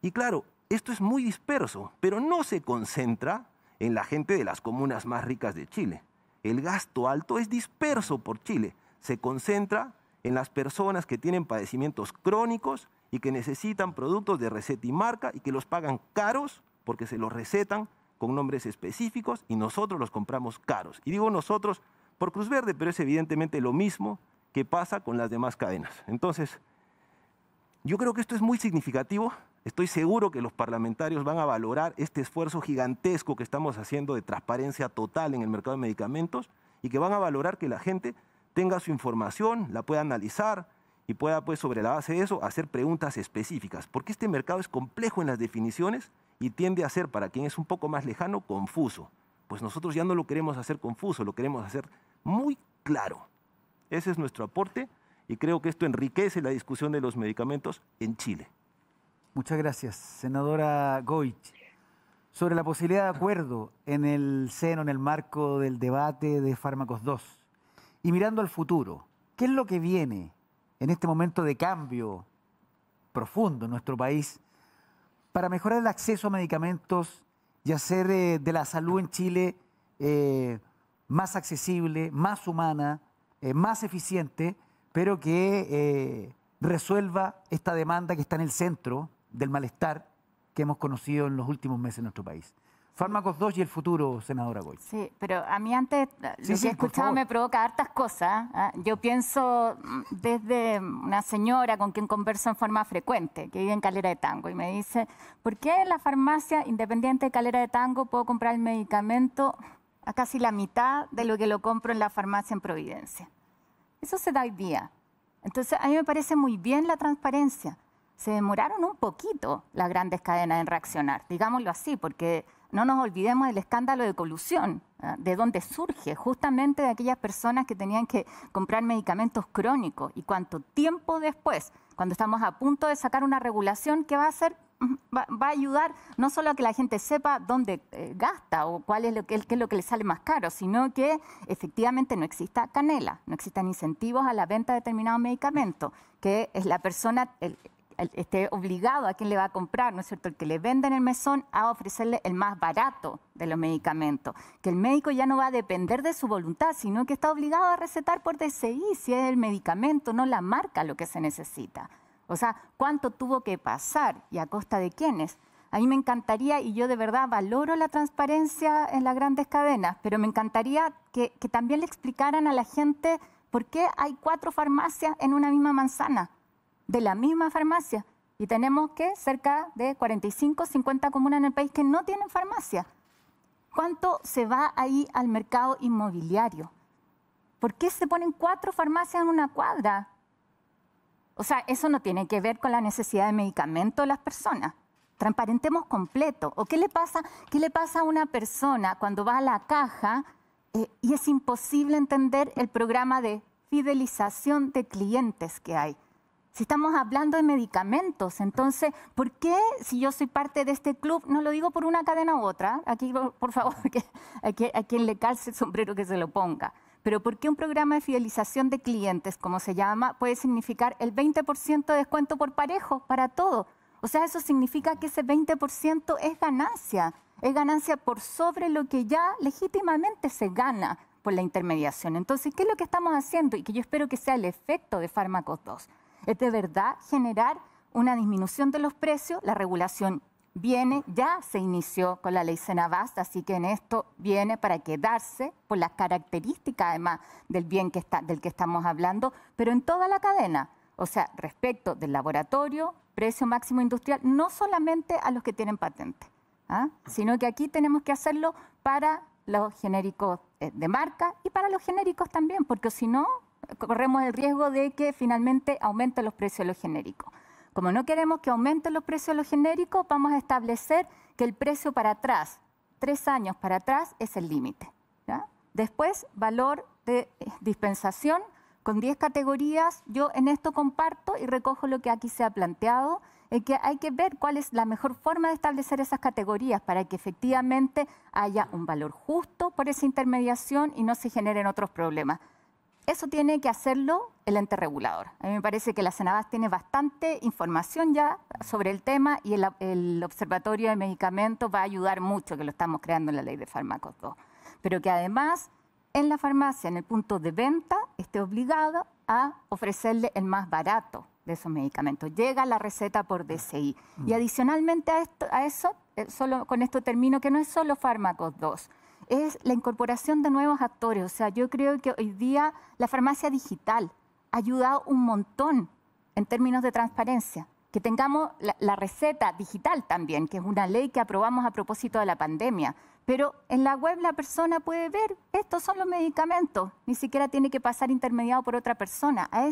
Y claro, esto es muy disperso, pero no se concentra en la gente de las comunas más ricas de Chile. El gasto alto es disperso por Chile. Se concentra en las personas que tienen padecimientos crónicos y que necesitan productos de receta y marca y que los pagan caros porque se los recetan con nombres específicos y nosotros los compramos caros. Y digo nosotros por Cruz Verde, pero es evidentemente lo mismo que pasa con las demás cadenas. Entonces, yo creo que esto es muy significativo. Estoy seguro que los parlamentarios van a valorar este esfuerzo gigantesco que estamos haciendo de transparencia total en el mercado de medicamentos y que van a valorar que la gente tenga su información, la pueda analizar y pueda, pues, sobre la base de eso, hacer preguntas específicas. Porque este mercado es complejo en las definiciones y tiende a ser, para quien es un poco más lejano, confuso. Pues nosotros ya no lo queremos hacer confuso, lo queremos hacer muy claro. Ese es nuestro aporte y creo que esto enriquece la discusión de los medicamentos en Chile. Muchas gracias, senadora Goich. Sobre la posibilidad de acuerdo en el seno, en el marco del debate de Fármacos 2, y mirando al futuro, ¿qué es lo que viene en este momento de cambio profundo en nuestro país para mejorar el acceso a medicamentos y hacer de la salud en Chile más accesible, más humana, más eficiente, pero que resuelva esta demanda que está en el centro del malestar que hemos conocido en los últimos meses en nuestro país. Fármacos 2 y el futuro, senadora Goy. Sí, pero a mí antes lo que he escuchado me provoca hartas cosas. Yo pienso desde una señora con quien converso en forma frecuente, que vive en Calera de Tango, y me dice, ¿por qué en la farmacia independiente de Calera de Tango puedo comprar el medicamento a casi la mitad de lo que lo compro en la farmacia en Providencia? Eso se da hoy día. Entonces, a mí me parece muy bien la transparencia. Se demoraron un poquito las grandes cadenas en reaccionar, digámoslo así, porque no nos olvidemos del escándalo de colusión, de dónde surge, justamente de aquellas personas que tenían que comprar medicamentos crónicos y cuánto tiempo después, cuando estamos a punto de sacar una regulación que va a hacer, va a ayudar no solo a que la gente sepa dónde gasta o qué es lo que le sale más caro, sino que efectivamente no exista canela, no existan incentivos a la venta de determinados medicamentos, que es la persona esté obligado a quien le va a comprar, ¿no es cierto?, el que le vende en el mesón, a ofrecerle el más barato de los medicamentos. Que el médico ya no va a depender de su voluntad, sino que está obligado a recetar por DCI si es el medicamento, no la marca lo que se necesita. O sea, ¿cuánto tuvo que pasar y a costa de quiénes? A mí me encantaría, y yo de verdad valoro la transparencia en las grandes cadenas, pero me encantaría que también le explicaran a la gente por qué hay 4 farmacias en una misma manzana, de la misma farmacia, y tenemos que cerca de 45, 50 comunas en el país que no tienen farmacia. ¿Cuánto se va ahí al mercado inmobiliario? ¿Por qué se ponen 4 farmacias en una cuadra? O sea, eso no tiene que ver con la necesidad de medicamento de las personas. Transparentemos completo. ¿O qué le pasa a una persona cuando va a la caja y es imposible entender el programa de fidelización de clientes que hay? Si estamos hablando de medicamentos, entonces, ¿por qué si yo soy parte de este club, no lo digo por una cadena u otra, aquí por favor, que a quien le calce el sombrero que se lo ponga, pero ¿por qué un programa de fidelización de clientes, como se llama, puede significar el 20% de descuento por parejo para todo? O sea, eso significa que ese 20% es ganancia por sobre lo que ya legítimamente se gana por la intermediación. Entonces, ¿qué es lo que estamos haciendo? Y que yo espero que sea el efecto de Fármacos 2. Es de verdad generar una disminución de los precios. La regulación viene, ya se inició con la ley Senabast, así que en esto viene para quedarse por las características además del bien del que estamos hablando, pero en toda la cadena. O sea, respecto del laboratorio, precio máximo industrial, no solamente a los que tienen patente, sino que aquí tenemos que hacerlo para los genéricos de marca y para los genéricos también, porque si no, corremos el riesgo de que finalmente aumenten los precios de los genéricos. Como no queremos que aumenten los precios de los genéricos, vamos a establecer que el precio para atrás, 3 años para atrás, es el límite. Después, valor de dispensación con 10 categorías. Yo en esto comparto y recojo lo que aquí se ha planteado, es que hay que ver cuál es la mejor forma de establecer esas categorías para que efectivamente haya un valor justo por esa intermediación y no se generen otros problemas. Eso tiene que hacerlo el ente regulador. A mí me parece que la Senabast tiene bastante información ya sobre el tema y el Observatorio de Medicamentos va a ayudar mucho, que lo estamos creando en la Ley de Fármacos 2. Pero que además en la farmacia, en el punto de venta, esté obligado a ofrecerle el más barato de esos medicamentos. Llega la receta por DCI. Y adicionalmente a eso, solo con esto termino, que no es solo Fármacos 2. Es la incorporación de nuevos actores. O sea, yo creo que hoy día la farmacia digital ha ayudado un montón en términos de transparencia. Que tengamos la receta digital también, que es una ley que aprobamos a propósito de la pandemia. Pero en la web la persona puede ver, estos son los medicamentos, ni siquiera tiene que pasar intermediado por otra persona. A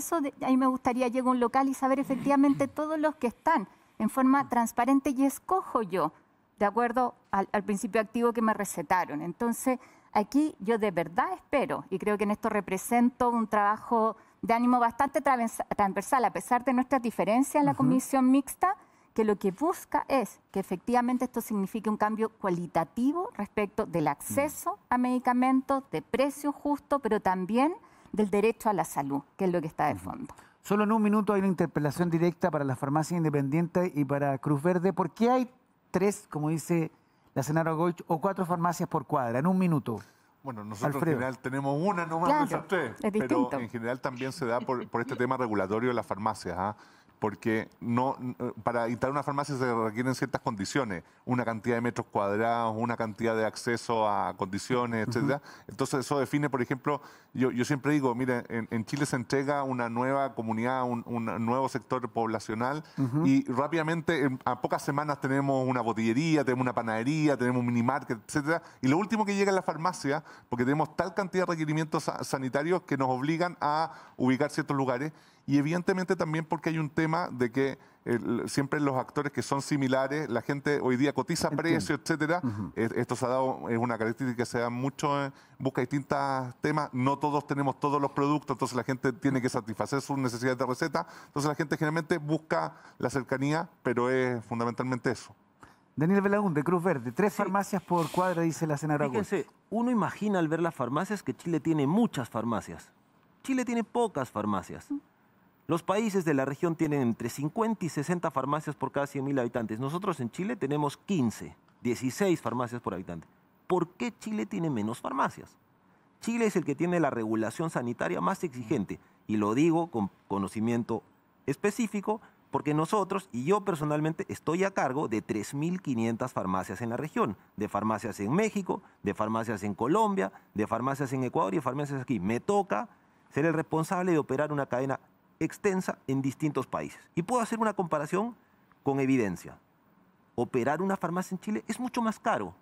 mí me gustaría llegar a un local y saber efectivamente todos los que están en forma transparente y escojo yo, de acuerdo al principio activo que me recetaron. Entonces, aquí yo de verdad espero, y creo que en esto represento un trabajo de ánimo bastante transversal, a pesar de nuestras diferencias en la comisión mixta, que lo que busca es que efectivamente esto signifique un cambio cualitativo respecto del acceso a medicamentos, de precio justo, pero también del derecho a la salud, que es lo que está de fondo. Solo en un minuto hay una interpelación directa para las farmacias independientes y para Cruz Verde. ¿Por qué hay 3, como dice la senadora Goich, o 4 farmacias por cuadra? En un minuto. Bueno, nosotros Alfredo. en general tenemos una nomás, Claro, no son tres, es pero distinto. en general también se da por este tema regulatorio de las farmacias, ¿ah? Porque no, para instalar una farmacia se requieren ciertas condiciones, una cantidad de metros cuadrados, una cantidad de acceso a condiciones, etcétera. Entonces eso define, por ejemplo, yo siempre digo, mire, en Chile se entrega una nueva comunidad, un nuevo sector poblacional y rápidamente, a pocas semanas tenemos una botillería, tenemos una panadería, tenemos un minimarket, etcétera. Y lo último que llega es la farmacia, porque tenemos tal cantidad de requerimientos sanitarios que nos obligan a ubicar ciertos lugares. Y evidentemente también porque hay un tema de que siempre los actores que son similares, la gente hoy día cotiza precios, etcétera. Esto se ha dado, es una característica que se da mucho, busca distintos temas. No todos tenemos todos los productos, entonces la gente tiene que satisfacer sus necesidades de receta. Entonces la gente generalmente busca la cercanía, pero es fundamentalmente eso. Daniel Belaún, de Cruz Verde, 3 farmacias por cuadra, dice la senadora Goich. Fíjense, uno imagina al ver las farmacias que Chile tiene muchas farmacias. Chile tiene pocas farmacias. Los países de la región tienen entre 50 y 60 farmacias por cada 100.000 habitantes. Nosotros en Chile tenemos 15, 16 farmacias por habitante. ¿Por qué Chile tiene menos farmacias? Chile es el que tiene la regulación sanitaria más exigente. Y lo digo con conocimiento específico porque nosotros, y yo personalmente, estoy a cargo de 3.500 farmacias en la región. De farmacias en México, de farmacias en Colombia, de farmacias en Ecuador y de farmacias aquí. Me toca ser el responsable de operar una cadena extensa en distintos países. Y puedo hacer una comparación con evidencia. Operar una farmacia en Chile es mucho más caro.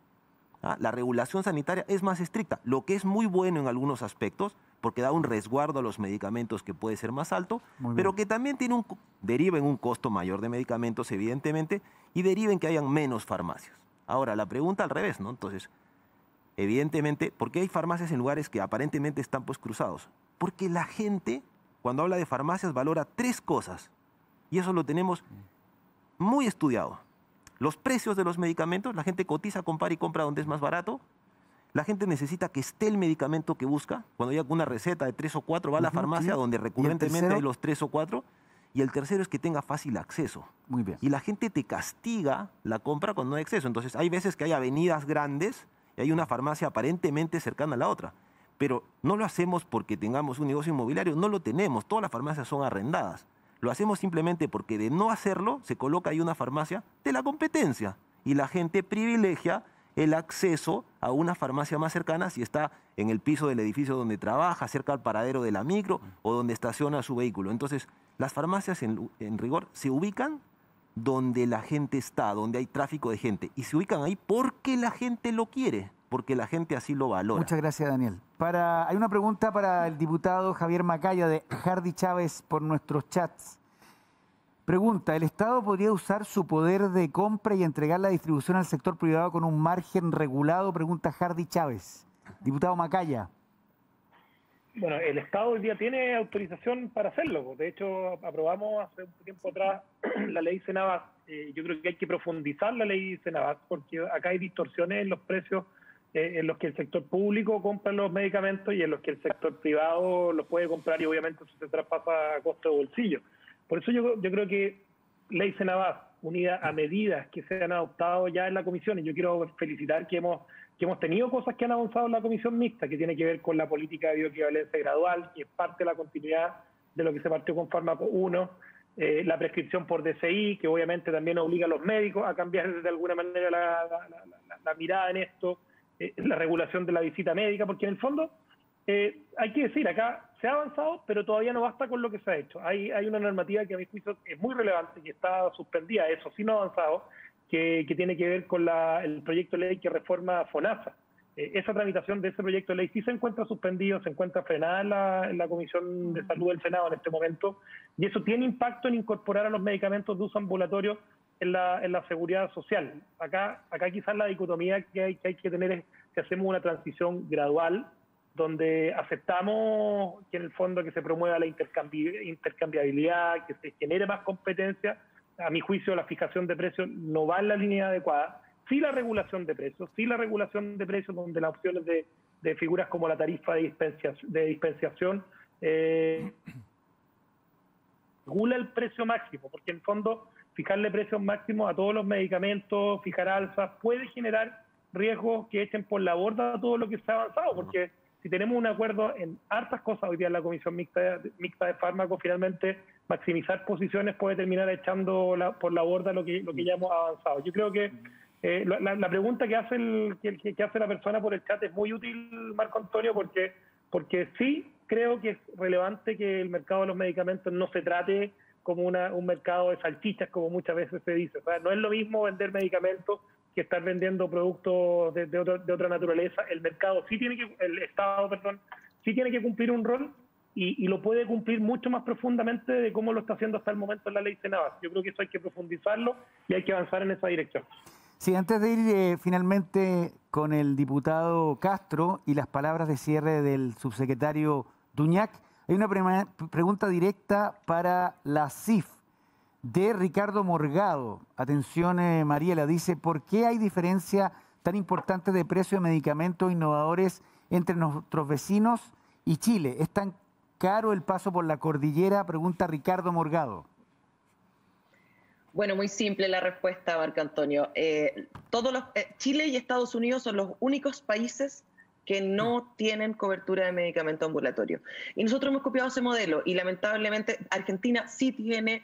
¿Ah? La regulación sanitaria es más estricta, lo que es muy bueno en algunos aspectos, porque da un resguardo a los medicamentos que puede ser más alto, pero que también tiene deriva en un costo mayor de medicamentos, evidentemente, y deriva en que hayan menos farmacias. Ahora, la pregunta al revés, ¿no? Entonces, evidentemente, ¿por qué hay farmacias en lugares que aparentemente están pues cruzados? Porque la gente, cuando habla de farmacias, valora 3 cosas. Y eso lo tenemos muy estudiado. Los precios de los medicamentos, la gente cotiza, compara y compra donde es más barato. La gente necesita que esté el medicamento que busca. Cuando hay alguna receta de 3 o 4, va a la farmacia donde recurrentemente hay los 3 o 4. Y el tercero es que tenga fácil acceso. Muy bien. Y la gente te castiga la compra cuando no hay acceso. Entonces hay veces que hay avenidas grandes y hay una farmacia aparentemente cercana a la otra. Pero no lo hacemos porque tengamos un negocio inmobiliario, no lo tenemos, todas las farmacias son arrendadas. Lo hacemos simplemente porque de no hacerlo se coloca ahí una farmacia de la competencia y la gente privilegia el acceso a una farmacia más cercana si está en el piso del edificio donde trabaja, cerca al paradero de la micro o donde estaciona su vehículo. Entonces, las farmacias en rigor se ubican donde la gente está, donde hay tráfico de gente y se ubican ahí porque la gente lo quiere. Porque la gente así lo valora. Muchas gracias, Daniel. Hay una pregunta para el diputado Javier Macaya de Hardy Chávez por nuestros chats. Pregunta, ¿el Estado podría usar su poder de compra y entregar la distribución al sector privado con un margen regulado? Pregunta Hardy Chávez. Diputado Macaya. Bueno, el Estado hoy día tiene autorización para hacerlo. De hecho, aprobamos hace un tiempo atrás la ley Senabas. Yo creo que hay que profundizar la ley Senabas porque acá hay distorsiones en los precios en los que el sector público compra los medicamentos y en los que el sector privado los puede comprar y obviamente eso se traspasa a costo de bolsillo. Por eso yo creo que ley Senabas, unida a medidas que se han adoptado ya en la comisión, y yo quiero felicitar que hemos tenido cosas que han avanzado en la comisión mixta, que tiene que ver con la política de bioequivalencia gradual, que es parte de la continuidad de lo que se partió con Fármaco 1, la prescripción por DCI, que obviamente también obliga a los médicos a cambiar de alguna manera la mirada en esto, la regulación de la visita médica, porque en el fondo hay que decir, acá se ha avanzado, pero todavía no basta con lo que se ha hecho. Hay una normativa que a mi juicio es muy relevante, que está suspendida, eso sí no ha avanzado, que tiene que ver con el proyecto de ley que reforma FONASA. Esa tramitación de ese proyecto de ley sí se encuentra suspendido, se encuentra frenada en la Comisión de Salud del Senado en este momento, y eso tiene impacto en incorporar a los medicamentos de uso ambulatorio en la seguridad social. Acá quizás la dicotomía que hay que tener es que hacemos una transición gradual, donde aceptamos que en el fondo que se promueva la intercambiabilidad, que se genere más competencia. A mi juicio la fijación de precios no va en la línea adecuada. Sí la regulación de precios, donde las opciones de figuras como la tarifa de dispensación regula el precio máximo, porque en el fondo fijarle precios máximos a todos los medicamentos, fijar alzas, puede generar riesgos que echen por la borda todo lo que se ha avanzado, porque si tenemos un acuerdo en hartas cosas hoy día en la Comisión Mixta de Fármacos, finalmente maximizar posiciones puede terminar echando por la borda lo que ya hemos avanzado. Yo creo que la pregunta que hace la persona por el chat es muy útil, Marco Antonio, porque sí creo que es relevante que el mercado de los medicamentos no se trate como un mercado de salchichas, como muchas veces se dice. O sea, no es lo mismo vender medicamentos que estar vendiendo productos de otra naturaleza. El mercado el Estado, sí tiene que cumplir un rol y lo puede cumplir mucho más profundamente de cómo lo está haciendo hasta el momento en la ley Senabas. Yo creo que eso hay que profundizarlo y hay que avanzar en esa dirección. Sí, antes de ir finalmente con el diputado Castro y las palabras de cierre del subsecretario Duñac, hay una pregunta directa para la CIF de Ricardo Morgado. Atención, Mariela, dice, ¿por qué hay diferencia tan importante de precio de medicamentos innovadores entre nuestros vecinos y Chile? ¿Es tan caro el paso por la cordillera? Pregunta Ricardo Morgado. Bueno, muy simple la respuesta, Marco Antonio. Chile y Estados Unidos son los únicos países que no tienen cobertura de medicamento ambulatorio. Y nosotros hemos copiado ese modelo y lamentablemente Argentina sí tiene,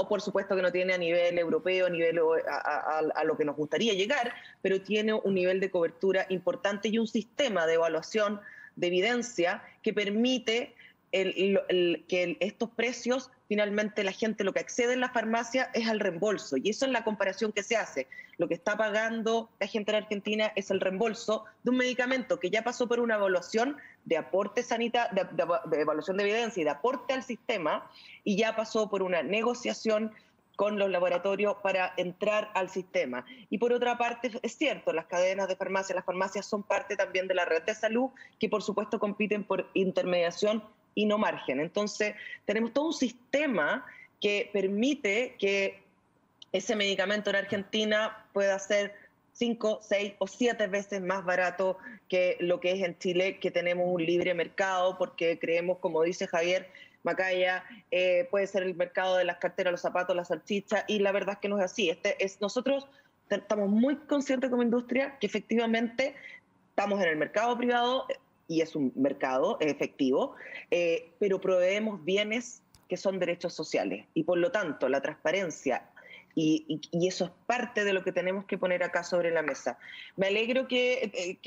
por supuesto que no tiene a nivel europeo, a nivel a lo que nos gustaría llegar, pero tiene un nivel de cobertura importante y un sistema de evaluación de evidencia que permite que estos precios, finalmente la gente lo que accede en la farmacia es al reembolso, y eso es la comparación que se hace. Lo que está pagando la gente en Argentina es el reembolso de un medicamento que ya pasó por una evaluación de aporte sanitario, de evaluación de evidencia y de aporte al sistema, y ya pasó por una negociación con los laboratorios para entrar al sistema. Y por otra parte, es cierto, las cadenas de farmacia, las farmacias son parte también de la red de salud, que por supuesto compiten por intermediación y no margen. Entonces, tenemos todo un sistema que permite que ese medicamento en Argentina pueda ser 5, 6 o 7 veces más barato que lo que es en Chile, que tenemos un libre mercado, porque creemos, como dice Javier Macaya, puede ser el mercado de las carteras, los zapatos, las salchichas, y la verdad es que no es así. Nosotros estamos muy conscientes como industria que efectivamente estamos en el mercado privado, y es un mercado efectivo, pero proveemos bienes que son derechos sociales. Y por lo tanto, la transparencia, y eso es parte de lo que tenemos que poner acá sobre la mesa. Me alegro que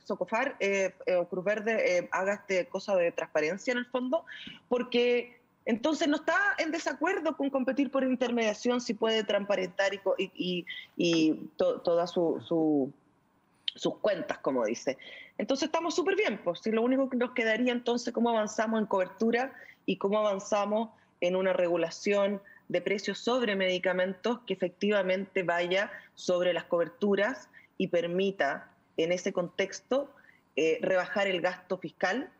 Socofar o Cruz Verde haga esta cosa de transparencia en el fondo, porque entonces no está en desacuerdo con competir por intermediación si puede transparentar todas sus cuentas, como dice. Entonces estamos súper bien, pues si lo único que nos quedaría entonces cómo avanzamos en cobertura y cómo avanzamos en una regulación de precios sobre medicamentos que efectivamente vaya sobre las coberturas y permita en ese contexto rebajar el gasto fiscal,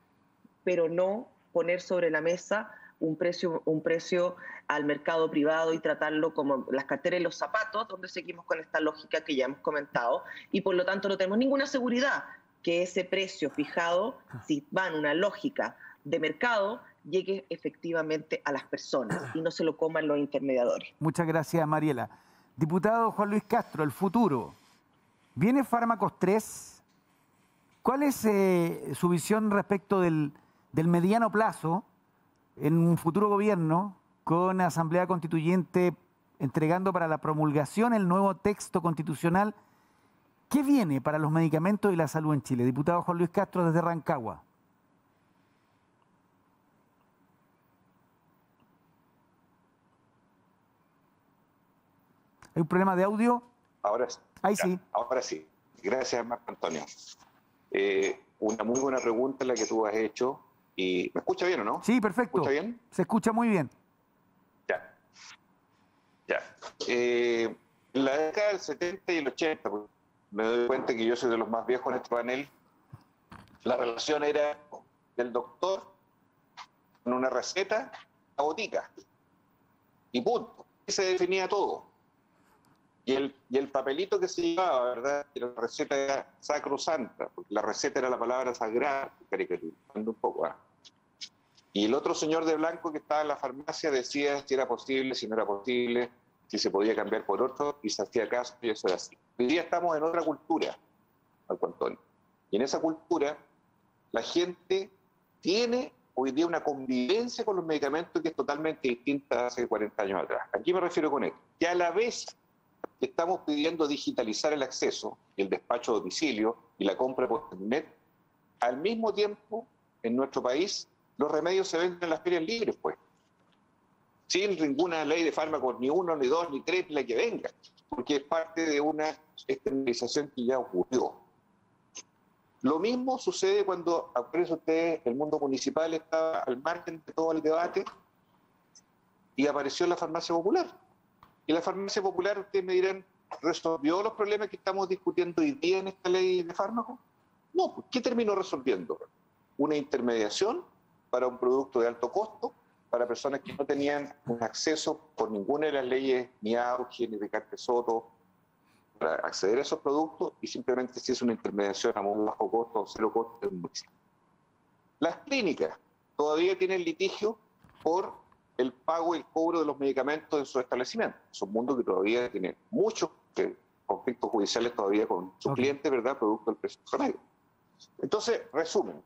pero no poner sobre la mesa un precio al mercado privado y tratarlo como las carteras y los zapatos, donde seguimos con esta lógica que ya hemos comentado, y por lo tanto no tenemos ninguna seguridad que ese precio fijado, si va en una lógica de mercado, llegue efectivamente a las personas y no se lo coman los intermediadores. Muchas gracias, Mariela. Diputado Juan Luis Castro, el futuro. ¿Viene Fármacos 3? ¿Cuál es su visión respecto del mediano plazo en un futuro gobierno con Asamblea Constituyente entregando para la promulgación el nuevo texto constitucional? ¿Qué viene para los medicamentos y la salud en Chile? Diputado Juan Luis Castro desde Rancagua. ¿Hay un problema de audio? Ahora sí. Ahí sí. Ahora sí. Gracias, Marco Antonio. Una muy buena pregunta la que tú has hecho. Y ¿me escucha bien o no? Sí, perfecto. ¿Me escucha bien? Se escucha muy bien. Ya. En la década del 70 y el 80, me doy cuenta que yo soy de los más viejos en este panel, la relación era del doctor con una receta a botica. Y punto. Y se definía todo. Y el papelito que se llevaba, ¿verdad? La receta era sacrosanta, porque la receta era la palabra sagrada, caricaturizando un poco. Y el otro señor de blanco que estaba en la farmacia decía si era posible, si no era posible, si se podía cambiar por otro, y se hacía caso, y eso era así. Hoy día estamos en otra cultura, Marco Antonio. Y en esa cultura, la gente tiene hoy día una convivencia con los medicamentos que es totalmente distinta a hace 40 años atrás. ¿A qué me refiero con esto? Que a la vez que estamos pidiendo digitalizar el acceso, y el despacho a domicilio y la compra por internet, al mismo tiempo, en nuestro país, los remedios se venden en las ferias libres, pues. Sin ninguna ley de fármacos, ni uno, ni dos, ni tres, la que venga, porque es parte de una estandarización que ya ocurrió. Lo mismo sucede cuando, acuérdense ustedes, el mundo municipal estaba al margen de todo el debate y apareció la farmacia popular. Y la farmacia popular, ustedes me dirán, ¿resolvió los problemas que estamos discutiendo hoy día en esta ley de fármacos? No, ¿qué terminó resolviendo? Una intermediación para un producto de alto costo, para personas que no tenían un acceso por ninguna de las leyes, ni Auge, ni Ricardo Soto, para acceder a esos productos, y simplemente se hizo una intermediación a muy bajo costo o cero costo del municipio. Las clínicas todavía tienen litigio por el pago y el cobro de los medicamentos en sus establecimientos. Es un mundo que todavía tiene muchos conflictos judiciales todavía con sus clientes, ¿verdad?, producto del precio del remedio. Entonces, resumen,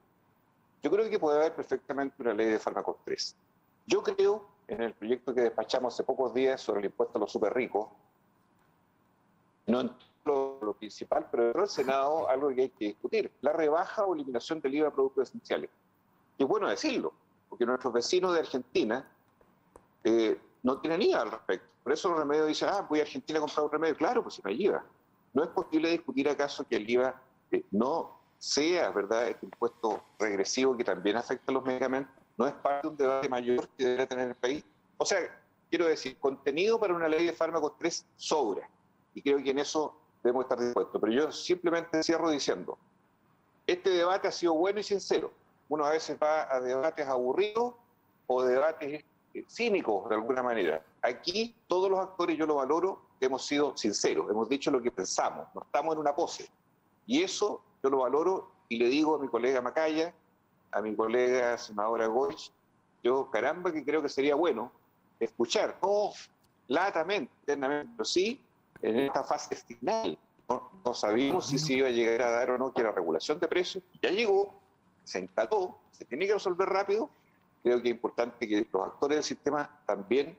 yo creo que puede haber perfectamente una ley de fármacos 3. Yo creo, en el proyecto que despachamos hace pocos días sobre el impuesto a los súper ricos, no en lo principal, pero dentro del Senado algo que hay que discutir, la rebaja o eliminación del IVA a productos esenciales. Y es bueno decirlo, porque nuestros vecinos de Argentina no tienen IVA al respecto. Por eso los remedios dicen, voy a Argentina a comprar un remedio. Claro, pues si no hay IVA. ¿No es posible discutir acaso que el IVA no sea, ¿verdad?, este impuesto regresivo que también afecta a los medicamentos? ¿No es parte de un debate mayor que debería tener el país? O sea, quiero decir, contenido para una ley de fármacos 3 sobra. Y creo que en eso debemos estar dispuestos. Pero yo simplemente cierro diciendo, este debate ha sido bueno y sincero. Uno a veces va a debates aburridos o debates cínicos de alguna manera. Aquí todos los actores, yo lo valoro, hemos sido sinceros, hemos dicho lo que pensamos, no estamos en una pose. Y eso yo lo valoro y le digo a mi colega Macaya, a mi colega senadora Goich, yo caramba que creo que sería bueno escuchar, no latamente, internamente, pero sí en esta fase final. No sabíamos si se iba a llegar a dar o no que la regulación de precios ya llegó, se instaló, se tiene que resolver rápido. Creo que es importante que los actores del sistema también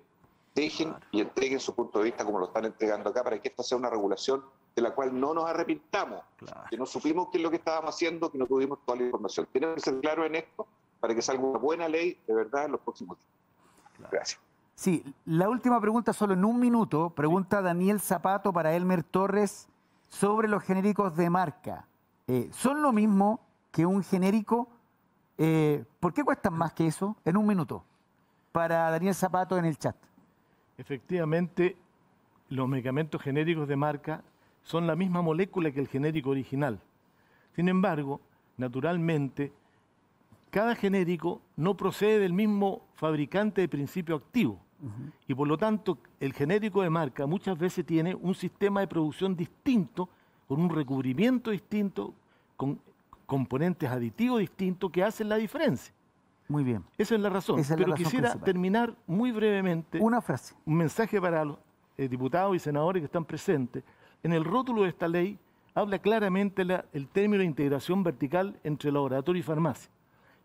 dejen y entreguen su punto de vista como lo están entregando acá, para que esta sea una regulación de la cual no nos arrepintamos, que no supimos qué es lo que estábamos haciendo, que no tuvimos toda la información. Tenemos que ser claros en esto para que salga una buena ley de verdad en los próximos días. Gracias. Sí, la última pregunta, solo en un minuto. Pregunta Daniel Zapato para Elmer Torres sobre los genéricos de marca. ¿Son lo mismo que un genérico? ¿Por qué cuestan más que eso? En un minuto. Para Daniel Zapato en el chat. Efectivamente, los medicamentos genéricos de marca son la misma molécula que el genérico original. Sin embargo, naturalmente, cada genérico no procede del mismo fabricante de principio activo. Y por lo tanto, el genérico de marca muchas veces tiene un sistema de producción distinto, con un recubrimiento distinto, con componentes aditivos distintos que hacen la diferencia. Muy bien. Esa es la razón. Esa es Pero la razón quisiera principal. terminar muy brevemente. Una frase. Un mensaje para los diputados y senadores que están presentes. En el rótulo de esta ley habla claramente el término de integración vertical entre laboratorio y farmacia.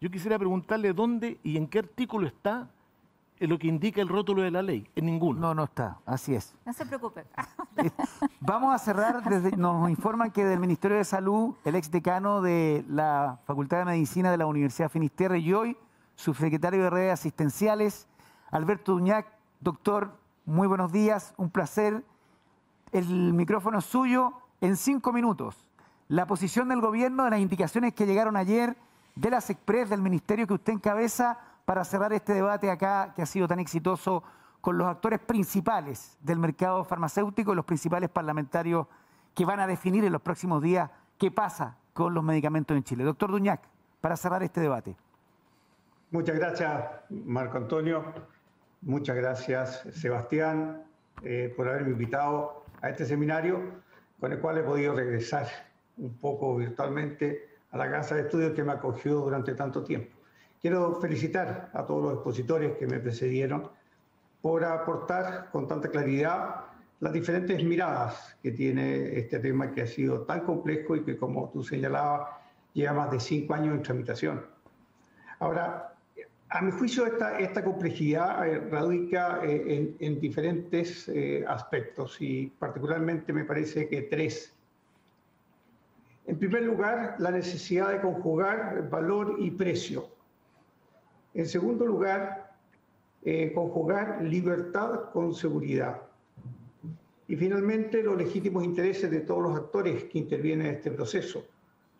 Yo quisiera preguntarle dónde y en qué artículo está lo que indica el rótulo de la ley. En ninguno. No está. Así es. No se preocupe. Vamos a cerrar. Nos informan que del Ministerio de Salud, el exdecano de la Facultad de Medicina de la Universidad Finisterre y hoy subsecretario de Redes Asistenciales, Alberto Duñac. Doctor, muy buenos días. Un placer. El micrófono es suyo en 5 minutos. La posición del gobierno de las indicaciones que llegaron ayer de las Express del ministerio que usted encabeza para cerrar este debate acá que ha sido tan exitoso con los actores principales del mercado farmacéutico y los principales parlamentarios que van a definir en los próximos días qué pasa con los medicamentos en Chile. Doctor Duñac, para cerrar este debate. Muchas gracias, Marco Antonio. Muchas gracias, Sebastián, por haberme invitado a este seminario con el cual he podido regresar un poco virtualmente a la casa de estudios que me acogió durante tanto tiempo. Quiero felicitar a todos los expositores que me precedieron por aportar con tanta claridad las diferentes miradas que tiene este tema que ha sido tan complejo y que, como tú señalabas, lleva más de 5 años en tramitación. Ahora, a mi juicio, esta complejidad radica en diferentes aspectos y particularmente me parece que 3. En primer lugar, la necesidad de conjugar valor y precio. En segundo lugar, conjugar libertad con seguridad. Y finalmente, los legítimos intereses de todos los actores que intervienen en este proceso,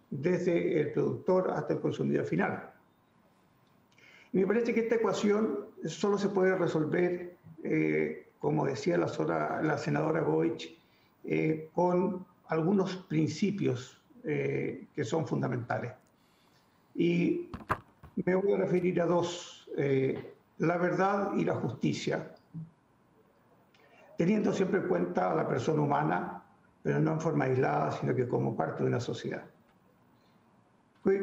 desde el productor hasta el consumidor final. Y me parece que esta ecuación solo se puede resolver, como decía la senadora Goich, con algunos principios que son fundamentales. Y me voy a referir a 2, la verdad y la justicia, teniendo siempre en cuenta a la persona humana, pero no en forma aislada, sino que como parte de una sociedad.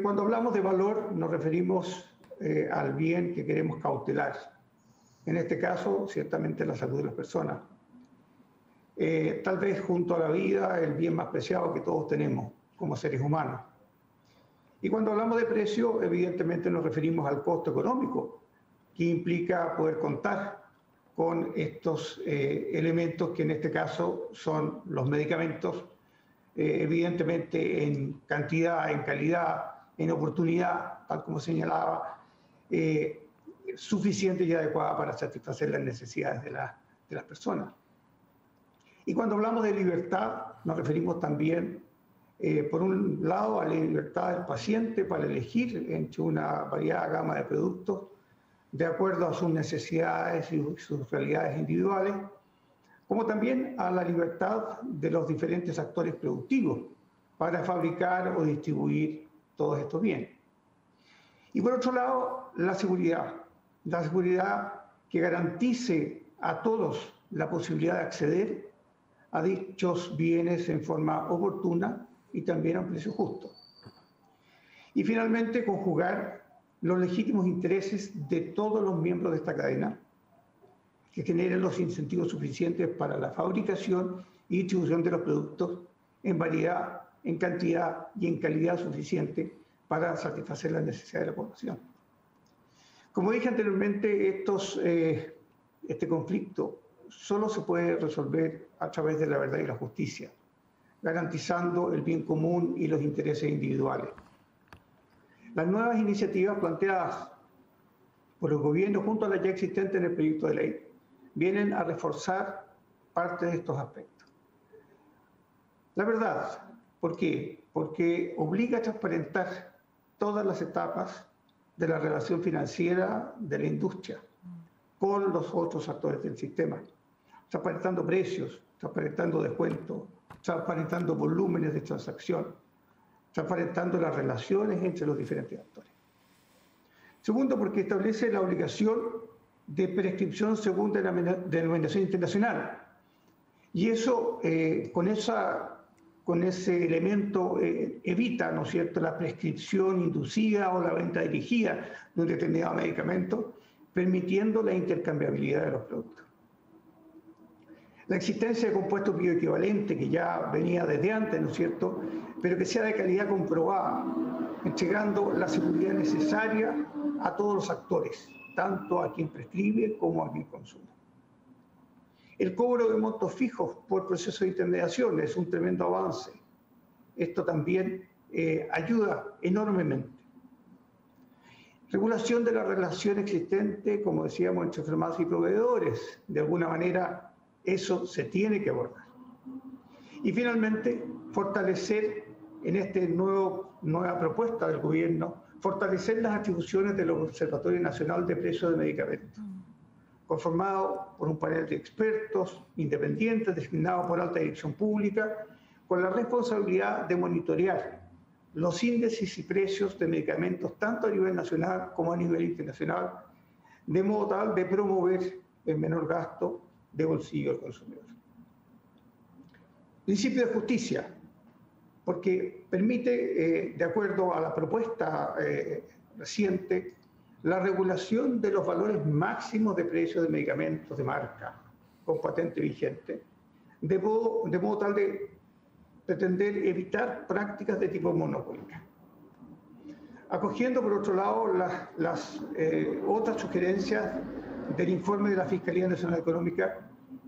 Cuando hablamos de valor, nos referimos al bien que queremos cautelar. En este caso, ciertamente la salud de las personas. Tal vez junto a la vida, el bien más preciado que todos tenemos como seres humanos. Y cuando hablamos de precio, evidentemente nos referimos al costo económico, que implica poder contar con estos elementos que en este caso son los medicamentos, evidentemente en cantidad, en calidad, en oportunidad, tal como señalaba, suficiente y adecuada para satisfacer las necesidades de las personas. Y cuando hablamos de libertad, nos referimos también, por un lado, a la libertad del paciente para elegir entre una variada gama de productos de acuerdo a sus necesidades y sus realidades individuales, como también a la libertad de los diferentes actores productivos para fabricar o distribuir todos estos bienes. Y por otro lado, la seguridad que garantice a todos la posibilidad de acceder a dichos bienes en forma oportuna y también a un precio justo. Y finalmente, conjugar los legítimos intereses de todos los miembros de esta cadena, que generen los incentivos suficientes para la fabricación y distribución de los productos en variedad, en cantidad y en calidad suficiente para satisfacer las necesidades de la población. Como dije anteriormente, este conflicto solo se puede resolver a través de la verdad y la justicia, garantizando el bien común y los intereses individuales. Las nuevas iniciativas planteadas por el gobierno junto a las ya existentes en el proyecto de ley vienen a reforzar parte de estos aspectos. La verdad, ¿por qué? Porque obliga a transparentar todas las etapas de la relación financiera de la industria con los otros actores del sistema, transparentando precios, transparentando descuentos, transparentando volúmenes de transacción, transparentando las relaciones entre los diferentes actores. Segundo, porque establece la obligación de prescripción según denominación internacional. Y eso, con ese elemento, evita, ¿no es cierto?, la prescripción inducida o la venta dirigida de un determinado medicamento, permitiendo la intercambiabilidad de los productos. La existencia de compuestos bioequivalentes, que ya venía desde antes, ¿no es cierto?, pero que sea de calidad comprobada, entregando la seguridad necesaria a todos los actores, tanto a quien prescribe como a quien consume. El cobro de montos fijos por proceso de intermediación es un tremendo avance. Esto también ayuda enormemente. Regulación de la relación existente, como decíamos, entre farmacias y proveedores. De alguna manera, eso se tiene que abordar. Y finalmente, fortalecer en esta nueva propuesta del gobierno, fortalecer las atribuciones del Observatorio Nacional de Precios de Medicamentos, conformado por un panel de expertos independientes designados por alta dirección pública, con la responsabilidad de monitorear los índices y precios de medicamentos tanto a nivel nacional como a nivel internacional, de modo tal de promover el menor gasto de bolsillo del consumidor. Principio de justicia, porque permite, de acuerdo a la propuesta reciente, la regulación de los valores máximos de precios de medicamentos de marca con patente vigente, de modo tal de pretender evitar prácticas de tipo monopólica. Acogiendo, por otro lado, las otras sugerencias del informe de la Fiscalía Nacional Económica,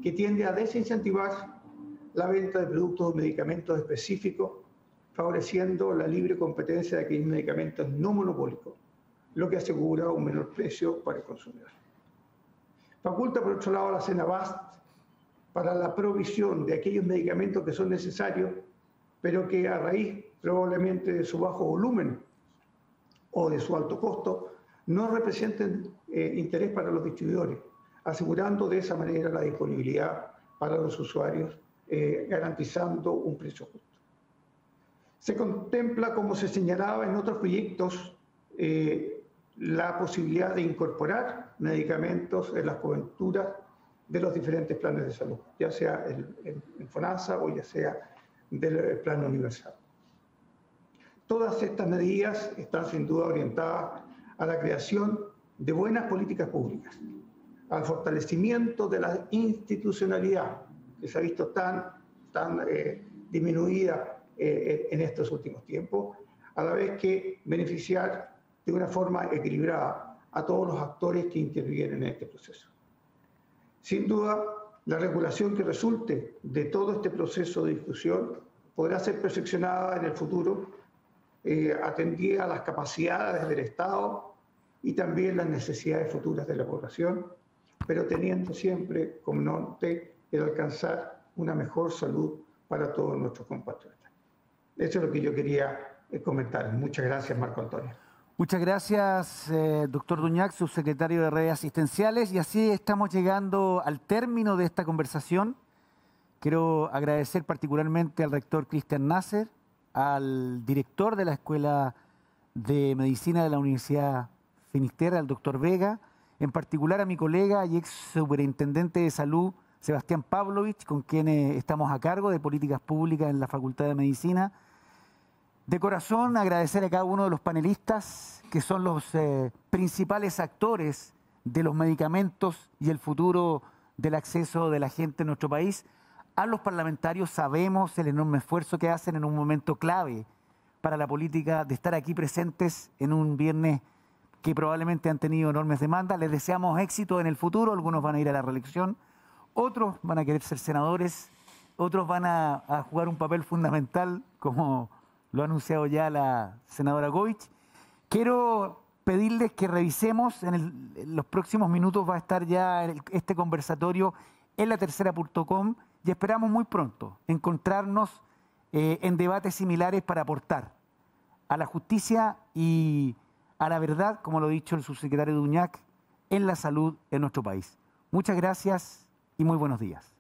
que tiende a desincentivar la venta de productos o medicamentos específicos, favoreciendo la libre competencia de aquellos medicamentos no monopólicos, lo que asegura un menor precio para el consumidor. Faculta, por otro lado, a la Cenabast para la provisión de aquellos medicamentos que son necesarios, pero que a raíz probablemente de su bajo volumen o de su alto costo, no representen interés para los distribuidores, asegurando de esa manera la disponibilidad para los usuarios, garantizando un precio justo. Se contempla, como se señalaba en otros proyectos, la posibilidad de incorporar medicamentos en las coberturas de los diferentes planes de salud, ya sea en FONASA o ya sea del plan universal. Todas estas medidas están sin duda orientadas a la creación de buenas políticas públicas, al fortalecimiento de la institucionalidad, que se ha visto tan disminuida en estos últimos tiempos, a la vez que beneficiar de una forma equilibrada a todos los actores que intervienen en este proceso. Sin duda, la regulación que resulte de todo este proceso de discusión podrá ser perfeccionada en el futuro, atendida a las capacidades del Estado y también las necesidades futuras de la población, pero teniendo siempre como norte el alcanzar una mejor salud para todos nuestros compatriotas. Eso es lo que yo quería comentar. Muchas gracias, Marco Antonio. Muchas gracias, doctor Duñac, subsecretario de Redes Asistenciales. Y así estamos llegando al término de esta conversación. Quiero agradecer particularmente al rector Cristian Nasser, al director de la Escuela de Medicina de la Universidad Finisterre, al doctor Vega, en particular a mi colega y ex superintendente de salud, Sebastián Pavlovich, con quien estamos a cargo de políticas públicas en la Facultad de Medicina. De corazón, agradecer a cada uno de los panelistas, que son los principales actores de los medicamentos y el futuro del acceso de la gente en nuestro país. A los parlamentarios, sabemos el enorme esfuerzo que hacen en un momento clave para la política, de estar aquí presentes en un viernes que probablemente han tenido enormes demandas. Les deseamos éxito en el futuro. Algunos van a ir a la reelección, otros van a querer ser senadores, otros van a jugar un papel fundamental, como lo ha anunciado ya la senadora Goich. Quiero pedirles que revisemos, en los próximos minutos va a estar ya este conversatorio en latercera.com y esperamos muy pronto encontrarnos en debates similares para aportar a la justicia y a la verdad, como lo ha dicho el subsecretario Duñac, en la salud en nuestro país. Muchas gracias y muy buenos días.